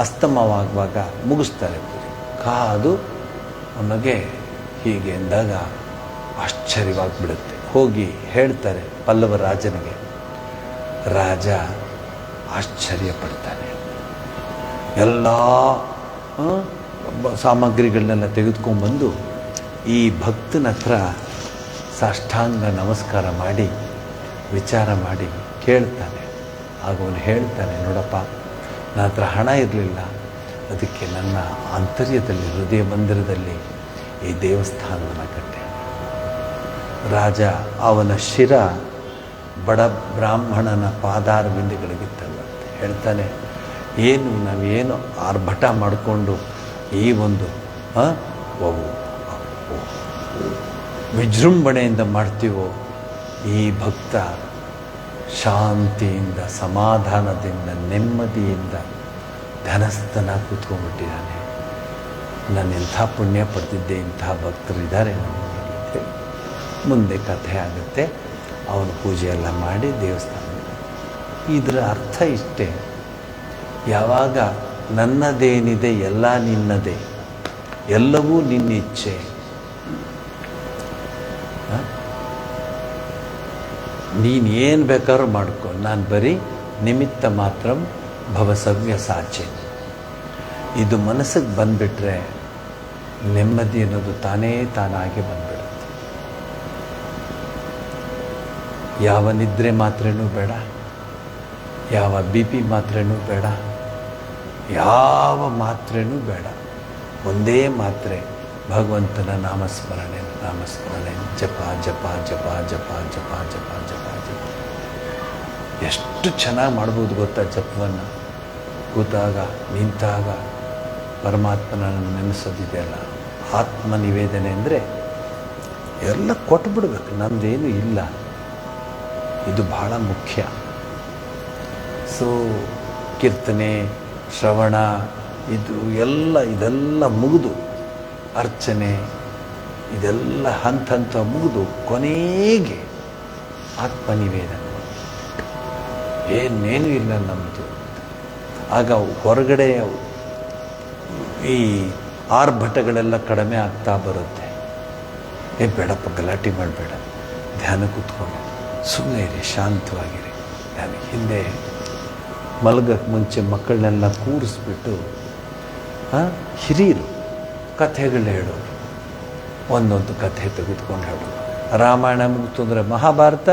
ಅಸ್ತಮವಾಗುವಾಗ ಮುಗಿಸ್ತಾರೆ. ಕಾದು ಅವನಿಗೆ ಹೀಗೆ ಎಂದಾಗ ಆಶ್ಚರ್ಯವಾಗಿಬಿಡುತ್ತೆ. ಹೋಗಿ ಹೇಳ್ತಾರೆ ಪಲ್ಲವ ರಾಜನಿಗೆ. ರಾಜ ಆಶ್ಚರ್ಯಪಡ್ತಾನೆ. ಎಲ್ಲ ಸಾಮಗ್ರಿಗಳನ್ನೆಲ್ಲ ತೆಗೆದುಕೊಂಡ್ಬಂದು ಈ ಭಕ್ತನ ಹತ್ರ ಸಾಷ್ಟಾಂಗ ನಮಸ್ಕಾರ ಮಾಡಿ ವಿಚಾರ ಮಾಡಿ ಕೇಳ್ತಾನೆ. ಆಗ ಅವನು ಹೇಳ್ತಾನೆ, ನೋಡಪ್ಪ, ನನ್ನ ಹತ್ರ ಹಣ ಇರಲಿಲ್ಲ, ಅದಕ್ಕೆ ನನ್ನ ಆಂತರ್ಯದಲ್ಲಿ, ಹೃದಯ ಮಂದಿರದಲ್ಲಿ ಈ ದೇವಸ್ಥಾನವನ್ನು ಕಟ್ಟೆ. ರಾಜ ಅವನ ಶಿರ ಬಡ ಬ್ರಾಹ್ಮಣನ ಪಾದಾರ ಬಿಂದುಗಳಿಗಿತ್ತಲ್ಲಂತೆ. ಹೇಳ್ತಾನೆ, ಏನು ನಾವೇನು ಆರ್ಭಟ ಮಾಡಿಕೊಂಡು ಈ ಒಂದು ವಿಜೃಂಭಣೆಯಿಂದ ಮಾಡ್ತೀವೋ, ಈ ಭಕ್ತ ಶಾಂತಿಯಿಂದ, ಸಮಾಧಾನದಿಂದ, ನೆಮ್ಮದಿಯಿಂದ ಧನಸ್ಥನ ಕೂತ್ಕೊಂಡ್ಬಿಟ್ಟಿದ್ದಾನೆ. ನಾನು ಎಂಥ ಪುಣ್ಯ ಪಡ್ತಿದ್ದೆ, ಇಂಥ ಭಕ್ತರಿದ್ದಾರೆ ನಮಗೆ ಅಂತೇಳಿ ಮುಂದೆ ಕಥೆ ಆಗುತ್ತೆ. ಅವನು ಪೂಜೆ ಎಲ್ಲ ಮಾಡಿ ದೇವಸ್ಥಾನ. ಇದರ ಅರ್ಥ ಇಷ್ಟೇ, ಯಾವಾಗ ನನ್ನದೇನಿದೆ ಎಲ್ಲ ನಿನ್ನದೇ, ಎಲ್ಲವೂ ನಿನ್ನಿಚ್ಛೆ, ನೀನು ಏನು ಬೇಕಾದ್ರೂ ಮಾಡ್ಕೊ, ನಾನು ಬರೀ ನಿಮಿತ್ತ ಮಾತ್ರ ಭವಸವ್ಯ ಸಾಚೆ, ಇದು ಮನಸ್ಸಿಗೆ ಬಂದುಬಿಟ್ರೆ ನೆಮ್ಮದಿ ಅನ್ನೋದು ತಾನಾಗಿ ಬಂದ್ಬಿಡುತ್ತೆ. ಯಾವ ನಿದ್ರೆ ಮಾತ್ರೆನೂ ಬೇಡ, ಯಾವ BP ಮಾತ್ರೆನೂ ಬೇಡ, ಯಾವ ಮಾತ್ರೆನೂ ಬೇಡ. ಒಂದೇ ಮಾತ್ರೆ ಭಗವಂತನ ನಾಮಸ್ಮರಣೆ, ಜಪ ಜಪ ಜಪ ಜಪ ಜಪ ಜಪ ಜಪ ಜಪ. ಎಷ್ಟು ಚೆನ್ನಾಗಿ ಮಾಡ್ಬೋದು ಗೊತ್ತಾ ಜಪವನ್ನು. ಕೂತಾಗ ನಿಂತಾಗ ಪರಮಾತ್ಮನನ್ನು ನೆನೆಸೋದಿದೆಯಲ್ಲ, ಆತ್ಮ ನಿವೇದನೆ ಅಂದರೆ ಎಲ್ಲ ಕೊಟ್ಬಿಡ್ಬೇಕು, ನಮ್ಮದೇನು ಇಲ್ಲ. ಇದು ಬಹಳ ಮುಖ್ಯ. ಸೊ ಕೀರ್ತನೆ, ಶ್ರವಣ, ಇದೆಲ್ಲ ಮುಗಿದು, ಅರ್ಚನೆ ಇದೆಲ್ಲ ಹಂತ ಮುಗಿದು ಕೊನೆಗೆ ಆತ್ಮನಿವೇದನೆ, ಏನೇನು ಇಲ್ಲ ನಮ್ಮದು. ಆಗ ಹೊರಗಡೆ ಈ ಆರ್ಭಟಗಳೆಲ್ಲ ಕಡಿಮೆ ಆಗ್ತಾ ಬರುತ್ತೆ. ಬೇಡಪ್ಪ, ಗಲಾಟೆ ಮಾಡಬೇಡ, ಧ್ಯಾನ ಕೂತ್ಕೊಂಡು ಸುಮ್ಮನೆ ಇರಿ, ಶಾಂತವಾಗಿರಿ. ನಾನು ಹಿಂದೆ ಮಲಗಕ್ಕೆ ಮುಂಚೆ ಮಕ್ಕಳನ್ನೆಲ್ಲ ಕೂರಿಸ್ಬಿಟ್ಟು ಹಿರಿಯರು ಕಥೆಗಳು ಹೇಳೋರು, ಒಂದೊಂದು ಕಥೆ ತೆಗೆದುಕೊಂಡು ಹೇಳೋರು. ರಾಮಾಯಣ ಮುಗಿತು ಅಂದರೆ ಮಹಾಭಾರತ,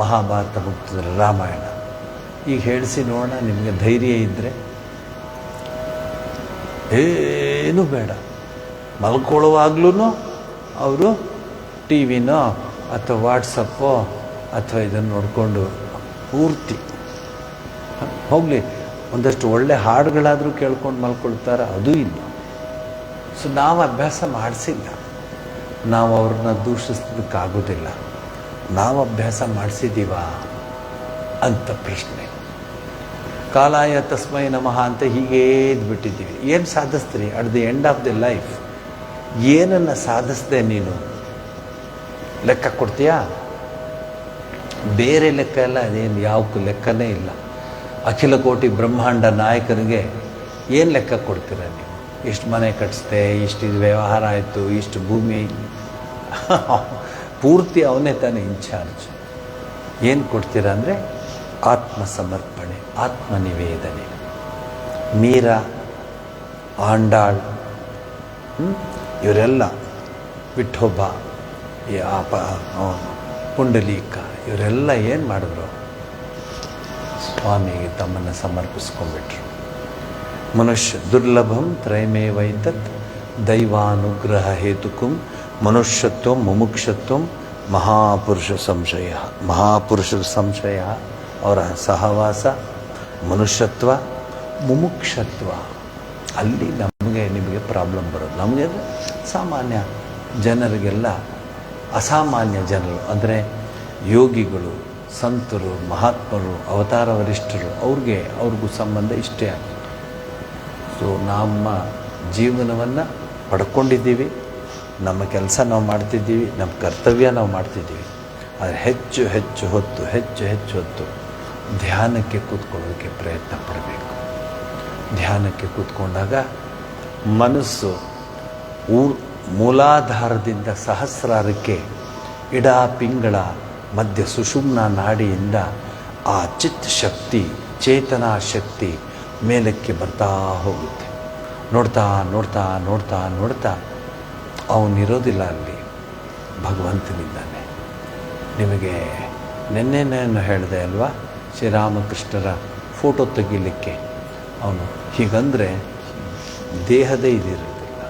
ಮಹಾಭಾರತ ಮುಗಿತು ಅಂದರೆ ರಾಮಾಯಣ. ಈಗ ಹೇಳಿಸಿ ನೋಡೋಣ, ನಿಮಗೆ ಧೈರ್ಯ ಇದ್ದರೆ. ಏನೂ ಬೇಡ, ಮಲ್ಕೊಳ್ಳುವಾಗ್ಲೂ ಅವರು TV-ನೋ ಅಥವಾ ವಾಟ್ಸಪ್ಪೋ ಅಥವಾ ಇದನ್ನು ನೋಡಿಕೊಂಡು ಪೂರ್ತಿ ಹೋಗಲಿ. ಒಂದಷ್ಟು ಒಳ್ಳೆ ಹಾಡುಗಳಾದರೂ ಕೇಳ್ಕೊಂಡು ಮಲ್ಕೊಳ್ತಾರೆ, ಅದೂ ಇಲ್ಲ. ಸೊ ನಾವು ಅಭ್ಯಾಸ ಮಾಡಿಸಿಲ್ಲ, ನಾವು ಅವ್ರನ್ನ ದೂಷಿಸೋದಕ್ಕಾಗೋದಿಲ್ಲ. ನಾವು ಅಭ್ಯಾಸ ಮಾಡಿಸಿದ್ದೀವಾ ಅಂತ ಪ್ರಶ್ನೆ. ಕಾಲಾಯ ತಸ್ಮೈ ನಮಃ ಅಂತ ಹೀಗೇ ಇದ್ಬಿಟ್ಟಿದ್ದೀವಿ. ಏನು ಸಾಧಿಸ್ತೀರಿ at the end of the life? ಏನನ್ನು ಸಾಧಿಸ್ದೆ ನೀನು? ಲೆಕ್ಕ ಕೊಡ್ತೀಯಾ? ಬೇರೆ ಲೆಕ್ಕ ಎಲ್ಲ ಅದೇನು ಯಾವಕ್ಕೂ ಲೆಕ್ಕನೇ ಇಲ್ಲ. ಅಖಿಲ ಕೋಟಿ ಬ್ರಹ್ಮಾಂಡ ನಾಯಕನಿಗೆ ಏನು ಲೆಕ್ಕ ಕೊಡ್ತೀರ ನೀವು? ಇಷ್ಟು ಮನೆ ಕಟ್ಟಿಸ್ದೆ, ಇಷ್ಟು ವ್ಯವಹಾರ ಆಯಿತು, ಇಷ್ಟು ಭೂಮಿ ಪೂರ್ತಿ ಅವನೇ ತಾನೇ ಇನ್ಚಾರ್ಜ್. ಏನು ಕೊಡ್ತೀರ ಅಂದರೆ ಆತ್ಮ ಸಮರ್ಪಣೆ, ಆತ್ಮನಿವೇದನೆ. ಮೀರಾ, ಆಂಡಾಳ್, ಇವರೆಲ್ಲ ವಿಠೋಬ, ಪುಂಡಲೀಕ, ಇವರೆಲ್ಲ ಏನು ಮಾಡಿದ್ರು? ಸ್ವಾಮಿಗೆ ತಮ್ಮನ್ನು ಸಮರ್ಪಿಸ್ಕೊಂಡ್ಬಿಟ್ರು. ಮನುಷ್ಯ ದುರ್ಲಭಂ ತ್ರಯಮೇವೈತತ್ ದೈವಾನುಗ್ರಹ ಹೇತುಕಂ ಮನುಷ್ಯತ್ವ ಮುಮುಕ್ಷತ್ವ ಮಹಾಪುರುಷ ಸಂಶಯ. ಅವರ ಸಹವಾಸ, ಮನುಷ್ಯತ್ವ, ಮುಮುಕ್ಷತ್ವ, ಅಲ್ಲಿ ನಿಮಗೆ ಪ್ರಾಬ್ಲಮ್ ಬರೋದು. ನಮಗೆ ಸಾಮಾನ್ಯ ಜನರಿಗೆಲ್ಲ ಅಸಾಮಾನ್ಯ ಜನರು ಅಂದರೆ ಯೋಗಿಗಳು, ಸಂತರು, ಮಹಾತ್ಮರು, ಅವತಾರ ವರಿಷ್ಠರು, ಅವ್ರಿಗೂ ಸಂಬಂಧ ಇಷ್ಟೇ ಆಗುತ್ತೆ. ಸೊ ನಮ್ಮ ಜೀವನವನ್ನು ಪಡ್ಕೊಂಡಿದ್ದೀವಿ, ನಮ್ಮ ಕೆಲಸ ನಾವು ಮಾಡ್ತಿದ್ದೀವಿ, ನಮ್ಮ ಕರ್ತವ್ಯ ನಾವು ಮಾಡ್ತಿದ್ದೀವಿ. ಆದರೆ ಹೆಚ್ಚು ಹೊತ್ತು ಧ್ಯಾನಕ್ಕೆ ಕೂತ್ಕೊಳ್ಳೋದಕ್ಕೆ ಪ್ರಯತ್ನ ಪಡಬೇಕು. ಧ್ಯಾನಕ್ಕೆ ಕೂತ್ಕೊಂಡಾಗ ಮನಸ್ಸು ಮೂಲಾಧಾರದಿಂದ ಸಹಸ್ರಾರಕ್ಕೆ ಇಡ ಪಿಂಗಳ ಮಧ್ಯ ಸುಷುಮ್ನ ನಾಡಿಯಿಂದ ಆ ಚಿತ್ ಶಕ್ತಿ, ಚೇತನಾ ಶಕ್ತಿ ಮೇಲಕ್ಕೆ ಬರ್ತಾ ಹೋಗುತ್ತೆ. ನೋಡ್ತಾ ಅವನಿರೋದಿಲ್ಲ ಅಲ್ಲಿ, ಭಗವಂತನಿದ್ದಾನೆ. ನಿಮಗೆ ನೆನ್ನೆನೇನು ಹೇಳಿದೆ ಅಲ್ವಾ, ಶ್ರೀರಾಮಕೃಷ್ಣರ ಫೋಟೋ ತೆಗಿಲಿಕ್ಕೆ ಅವನು ಹೀಗಂದರೆ ದೇಹದೇ ಇದಿರೋದಿಲ್ಲ.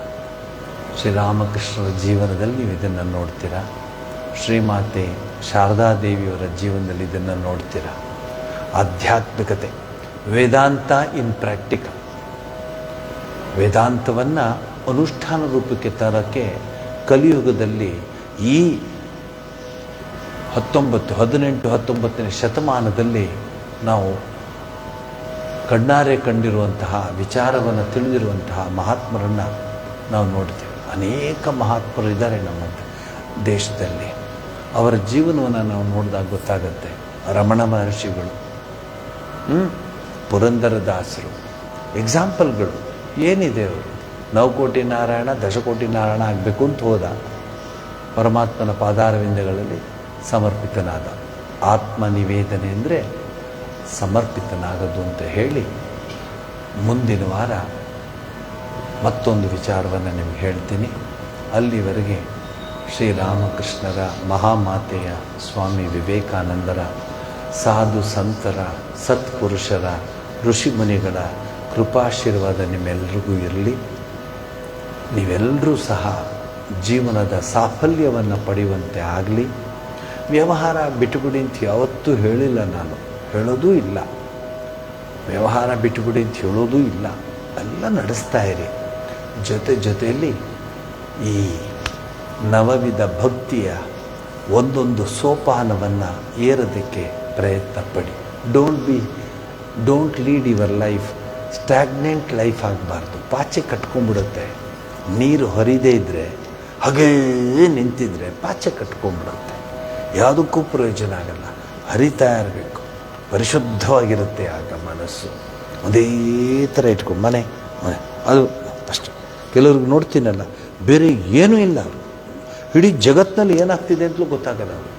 ಶ್ರೀರಾಮಕೃಷ್ಣರ ಜೀವನದಲ್ಲಿ ನೀವು ಇದನ್ನು ನೋಡ್ತೀರಾ, ಶ್ರೀಮಾತೆ ಶಾರದಾದೇವಿಯವರ ಜೀವನದಲ್ಲಿ ಇದನ್ನು ನೋಡ್ತೀರಾ. ಆಧ್ಯಾತ್ಮಿಕತೆ, ವೇದಾಂತ ಇನ್ ಪ್ರಾಕ್ಟಿಕಲ್. ವೇದಾಂತವನ್ನು ಅನುಷ್ಠಾನ ರೂಪಕ್ಕೆ ತರೋಕ್ಕೆ ಕಲಿಯುಗದಲ್ಲಿ ಈ 18-19ನೇ ಶತಮಾನದಲ್ಲಿ ನಾವು ಕಣ್ಣಾರೆ ಕಂಡಿರುವಂತಹ ವಿಚಾರವನ್ನು ತಿಳಿದಿರುವಂತಹ ಮಹಾತ್ಮರನ್ನು ನಾವು ನೋಡ್ತೇವೆ. ಅನೇಕ ಮಹಾತ್ಮರು ಇದ್ದಾರೆ ನಮ್ಮ ದೇಶದಲ್ಲಿ. ಅವರ ಜೀವನವನ್ನು ನಾವು ನೋಡಿದಾಗ ಗೊತ್ತಾಗುತ್ತೆ. ರಮಣ ಮಹರ್ಷಿಗಳು, ಪುರಂದರದಾಸರು, ಎಕ್ಸಾಂಪಲ್ಗಳು ಏನಿದೆ. ಅವರು ನವಕೋಟಿ ನಾರಾಯಣ, ದಶಕೋಟಿ ನಾರಾಯಣ ಆಗಬೇಕು ಅಂತ ಹೋದ. ಪರಮಾತ್ಮನ ಪಾದಾರವಿಂದಗಳಲ್ಲಿ ಸಮರ್ಪಿತನಾದ. ಆತ್ಮ ನಿವೇದನೆ ಅಂದರೆ ಸಮರ್ಪಿತನಾಗದು ಅಂತ ಹೇಳಿ, ಮುಂದಿನ ವಾರ ಮತ್ತೊಂದು ವಿಚಾರವನ್ನು ನಿಮ್ಗೆ ಹೇಳ್ತೀನಿ. ಅಲ್ಲಿವರೆಗೆ ಶ್ರೀರಾಮಕೃಷ್ಣರ, ಮಹಾಮಾತೆಯ, ಸ್ವಾಮಿ ವಿವೇಕಾನಂದರ, ಸಾಧು ಸಂತರ, ಸತ್ಪುರುಷರ, ಋಷಿಮುನಿಗಳ ಕೃಪಾಶೀರ್ವಾದ ನಿಮ್ಮೆಲ್ಲರಿಗೂ ಇರಲಿ. ನೀವೆಲ್ಲರೂ ಸಹ ಜೀವನದ ಸಾಫಲ್ಯವನ್ನು ಪಡೆಯುವಂತೆ ಆಗಲಿ. ವ್ಯವಹಾರ ಬಿಟ್ಟುಬಿಡಿ ಅಂತ ಯಾವತ್ತೂ ಹೇಳಿಲ್ಲ ನಾನು, ಹೇಳೋದೂ ಇಲ್ಲ. ವ್ಯವಹಾರ ಬಿಟ್ಟುಬಿಡಿ ಅಂತ ಹೇಳೋದೂ ಇಲ್ಲ. ಎಲ್ಲ ನಡೆಸ್ತಾ ಇರಿ. ಜೊತೆಯಲ್ಲಿ ಈ ನವವಿಧ ಭಕ್ತಿಯ ಒಂದೊಂದು ಸೋಪಾನವನ್ನು ಏರೋದಕ್ಕೆ ಪ್ರಯತ್ನ ಪಡಿ. Don't lead your life stagnant life ಆಗಬಾರ್ದು. ಪಾಚೆ ಕಟ್ಕೊಂಡ್ಬಿಡುತ್ತೆ. ನೀರು ಹರಿದೇ ಇದ್ದರೆ, ಹಾಗೇ ನಿಂತಿದ್ರೆ ಪಾಚೆ ಕಟ್ಕೊಂಡ್ಬಿಡುತ್ತೆ. ಯಾವುದಕ್ಕೂ ಪ್ರಯೋಜನ ಆಗಲ್ಲ. ಹರಿತಾ ಇರಬೇಕು. ಪರಿಶುದ್ಧವಾಗಿರುತ್ತೆ ಆಗ ಮನಸ್ಸು. ಒಂದೇ ಥರ ಇಟ್ಕೊಂಡು ಮನೆ ಅದು ಅಷ್ಟೆ. ಕೆಲವ್ರಿಗೆ ನೋಡ್ತೀನಲ್ಲ, ಬೇರೆ ಏನೂ ಇಲ್ಲ. ಅವರು ಇಡೀ ಜಗತ್ತಿನಲ್ಲಿ ಏನಾಗ್ತಿದೆ ಅಂತಲೂ ಗೊತ್ತಾಗಲ್ಲ. ಅವರು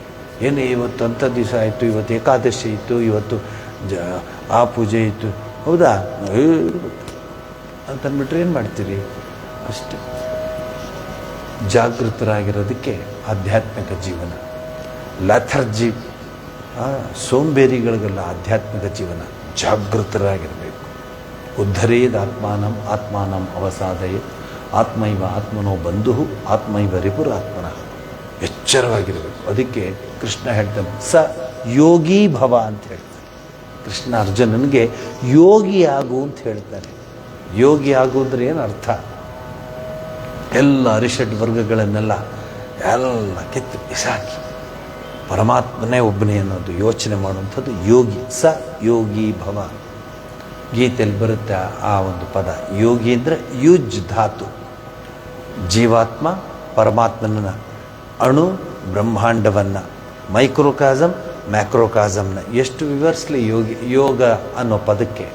ಏನು ಇವತ್ತು ಅಂಥ ದಿವಸ ಆಯಿತು, ಇವತ್ತು ಏಕಾದಶಿ ಇತ್ತು, ಇವತ್ತು ಆ ಪೂಜೆ ಇತ್ತು, ಹೌದಾ ಅಂತಂದ್ಬಿಟ್ರೆ ಏನು ಮಾಡ್ತೀರಿ? ಅಷ್ಟೆ. ಜಾಗೃತರಾಗಿರೋದಕ್ಕೆ ಆಧ್ಯಾತ್ಮಿಕ ಜೀವನ. ಲೆಥರ್ಜಿ, ಸೋಂಬೇರಿಗಳಿಗೆಲ್ಲ ಆಧ್ಯಾತ್ಮಿಕ ಜೀವನ. ಜಾಗೃತರಾಗಿರಬೇಕು. ಉದ್ಧರೇದ್ ಆತ್ಮಾನಂ ಅವಸಾದಯೇ ಆತ್ಮೈವ ಆತ್ಮನೋ ಬಂಧು ಆತ್ಮೈವ ರಿಪುರಾತ್ಮನಃ. ಎಚ್ಚರವಾಗಿರಬೇಕು. ಅದಕ್ಕೆ ಕೃಷ್ಣ ಹೇಳ್ತಾನೆ, ಸ ಯೋಗಿ ಭವ ಅಂತ ಹೇಳ್ತಾನೆ. ಕೃಷ್ಣ ಅರ್ಜುನನಿಗೆ ಯೋಗಿ ಆಗು ಅಂತ ಹೇಳ್ತಾನೆ. ಯೋಗಿ ಆಗು ಅಂದರೆ ಏನು ಅರ್ಥ? ಎಲ್ಲ ಅರಿಷಡ್ ವರ್ಗಗಳನ್ನೆಲ್ಲ ಎಲ್ಲ ಕಿತ್ತು ಬಿಸಾಕಿ ಪರಮಾತ್ಮನೇ ಒಬ್ಬನೇ ಅನ್ನೋದು ಯೋಚನೆ ಮಾಡುವಂಥದ್ದು ಯೋಗಿ. ಸ ಯೋಗಿ ಭವ. ಗೀತೆಯಲ್ಲಿ ಬರುತ್ತೆ ಆ ಒಂದು ಪದ. ಯೋಗಿ ಅಂದರೆ ಯುಜ್ ಧಾತು. ಜೀವಾತ್ಮ ಪರಮಾತ್ಮನ ಅಣು ಬ್ರಹ್ಮಾಂಡವನ್ನು, ಮೈಕ್ರೋಕಾಸಮ್ ಮ್ಯಾಕ್ರೋಕಾಸಮ್ನ ಎಷ್ಟು ವಿವರಿಸಲಿ ಯೋಗ ಅನ್ನೋ ಪದಕ್ಕೆ.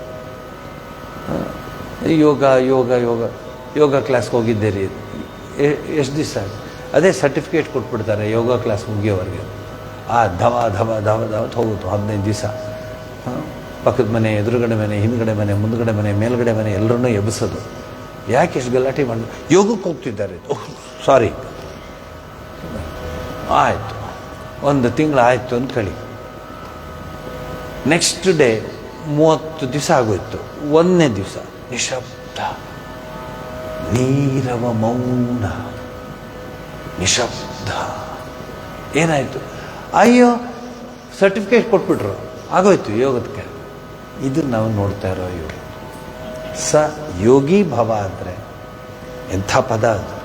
ಯೋಗ ಕ್ಲಾಸ್ಗೆ ಹೋಗಿದ್ದೆ ರೀ, ಎಷ್ಟು ದಿವಸ ಅದೇ ಸರ್ಟಿಫಿಕೇಟ್ ಕೊಟ್ಬಿಡ್ತಾರೆ ಯೋಗ ಕ್ಲಾಸ್ ಮುಗಿಯೋವರೆಗೆ. ಧವ ಧವ ಧವ ಧವ ಹೋಗುತ್ತು 15 ದಿವಸ. ಪಕ್ಕದ ಮನೆ, ಎದುರುಗಡೆ ಮನೆ, ಹಿಂದುಗಡೆ ಮನೆ, ಮುಂದುಗಡೆ ಮನೆ, ಮೇಲ್ಗಡೆ ಮನೆ ಎಲ್ಲರನ್ನೂ ಎಬ್ಬಿಸೋದು. ಯಾಕೆ ಎಷ್ಟು ಗಲಾಟೆ ಮಾಡಿ? ಯೋಗಕ್ಕೆ ಹೋಗ್ತಿದ್ದಾರೆ. ಸಾರಿ, ಆಯಿತು, 1 ತಿಂಗಳು ಆಯಿತು ಅಂದ್ಕೊಳ್ಳಿ. ನೆಕ್ಸ್ಟ್ ಡೇ 30 ದಿವಸ ಆಗೋಯ್ತು. 1ನೇ ದಿವಸ ನಿಶಬ್ದ, ನೀರವ ಮೌನ, ನಿಶಬ್ದ. ಏನಾಯಿತು? ಅಯ್ಯೋ, ಸರ್ಟಿಫಿಕೇಟ್ ಕೊಟ್ಬಿಟ್ರು, ಆಗೋಯ್ತು ಯೋಗದಕ್ಕೆ. ಇದು ನಾವು ನೋಡ್ತಾ ಇರೋ ಯೋಗ. ಸ ಯೋಗಿ ಭವ ಅಂದರೆ ಎಂಥ ಪದ ಅದು.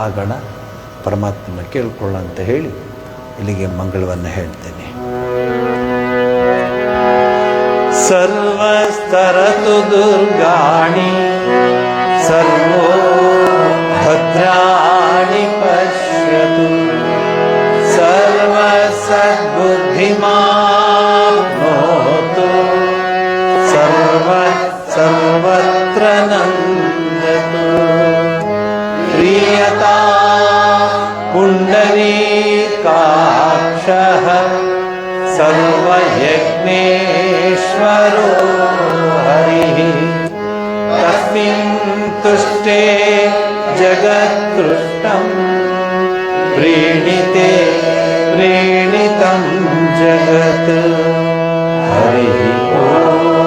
ಆಗೋಣ, ಪರಮಾತ್ಮನ ಕೇಳ್ಕೊಳ್ಳ ಅಂತ ಹೇಳಿ ಇಲ್ಲಿಗೆ ಮಂಗಳವನ್ನು ಹೇಳ್ತೇನೆ. ಸರ್ವಸ್ತರತು ದುರ್ಗಾಣಿ ಸರ್ವೋ ಭದ್ರಾಣಿ ಪಶ್ಯತು ಸರ್ವ ಸದ್ಬುದ್ಧಿಮಾಪ್ನೋತು ಸರ್ವತ್ರ ನಂದತು ಪ್ರಿಯತಾ ಪುಂಡರೀಕಾಕ್ಷಃ ಸರ್ವಯಜ್ಞೇಶ್ವರೋ ಹರಿಃ ತಸ್ಮಿನ್ ತುಷ್ಟೇ ಜಗತ್ಕೃಷ್ಣಂ ಪ್ರೀಣಿತೆ ಪ್ರೀಣಿತಂ ಜಗತ್. ಹರಿ ಓಂ.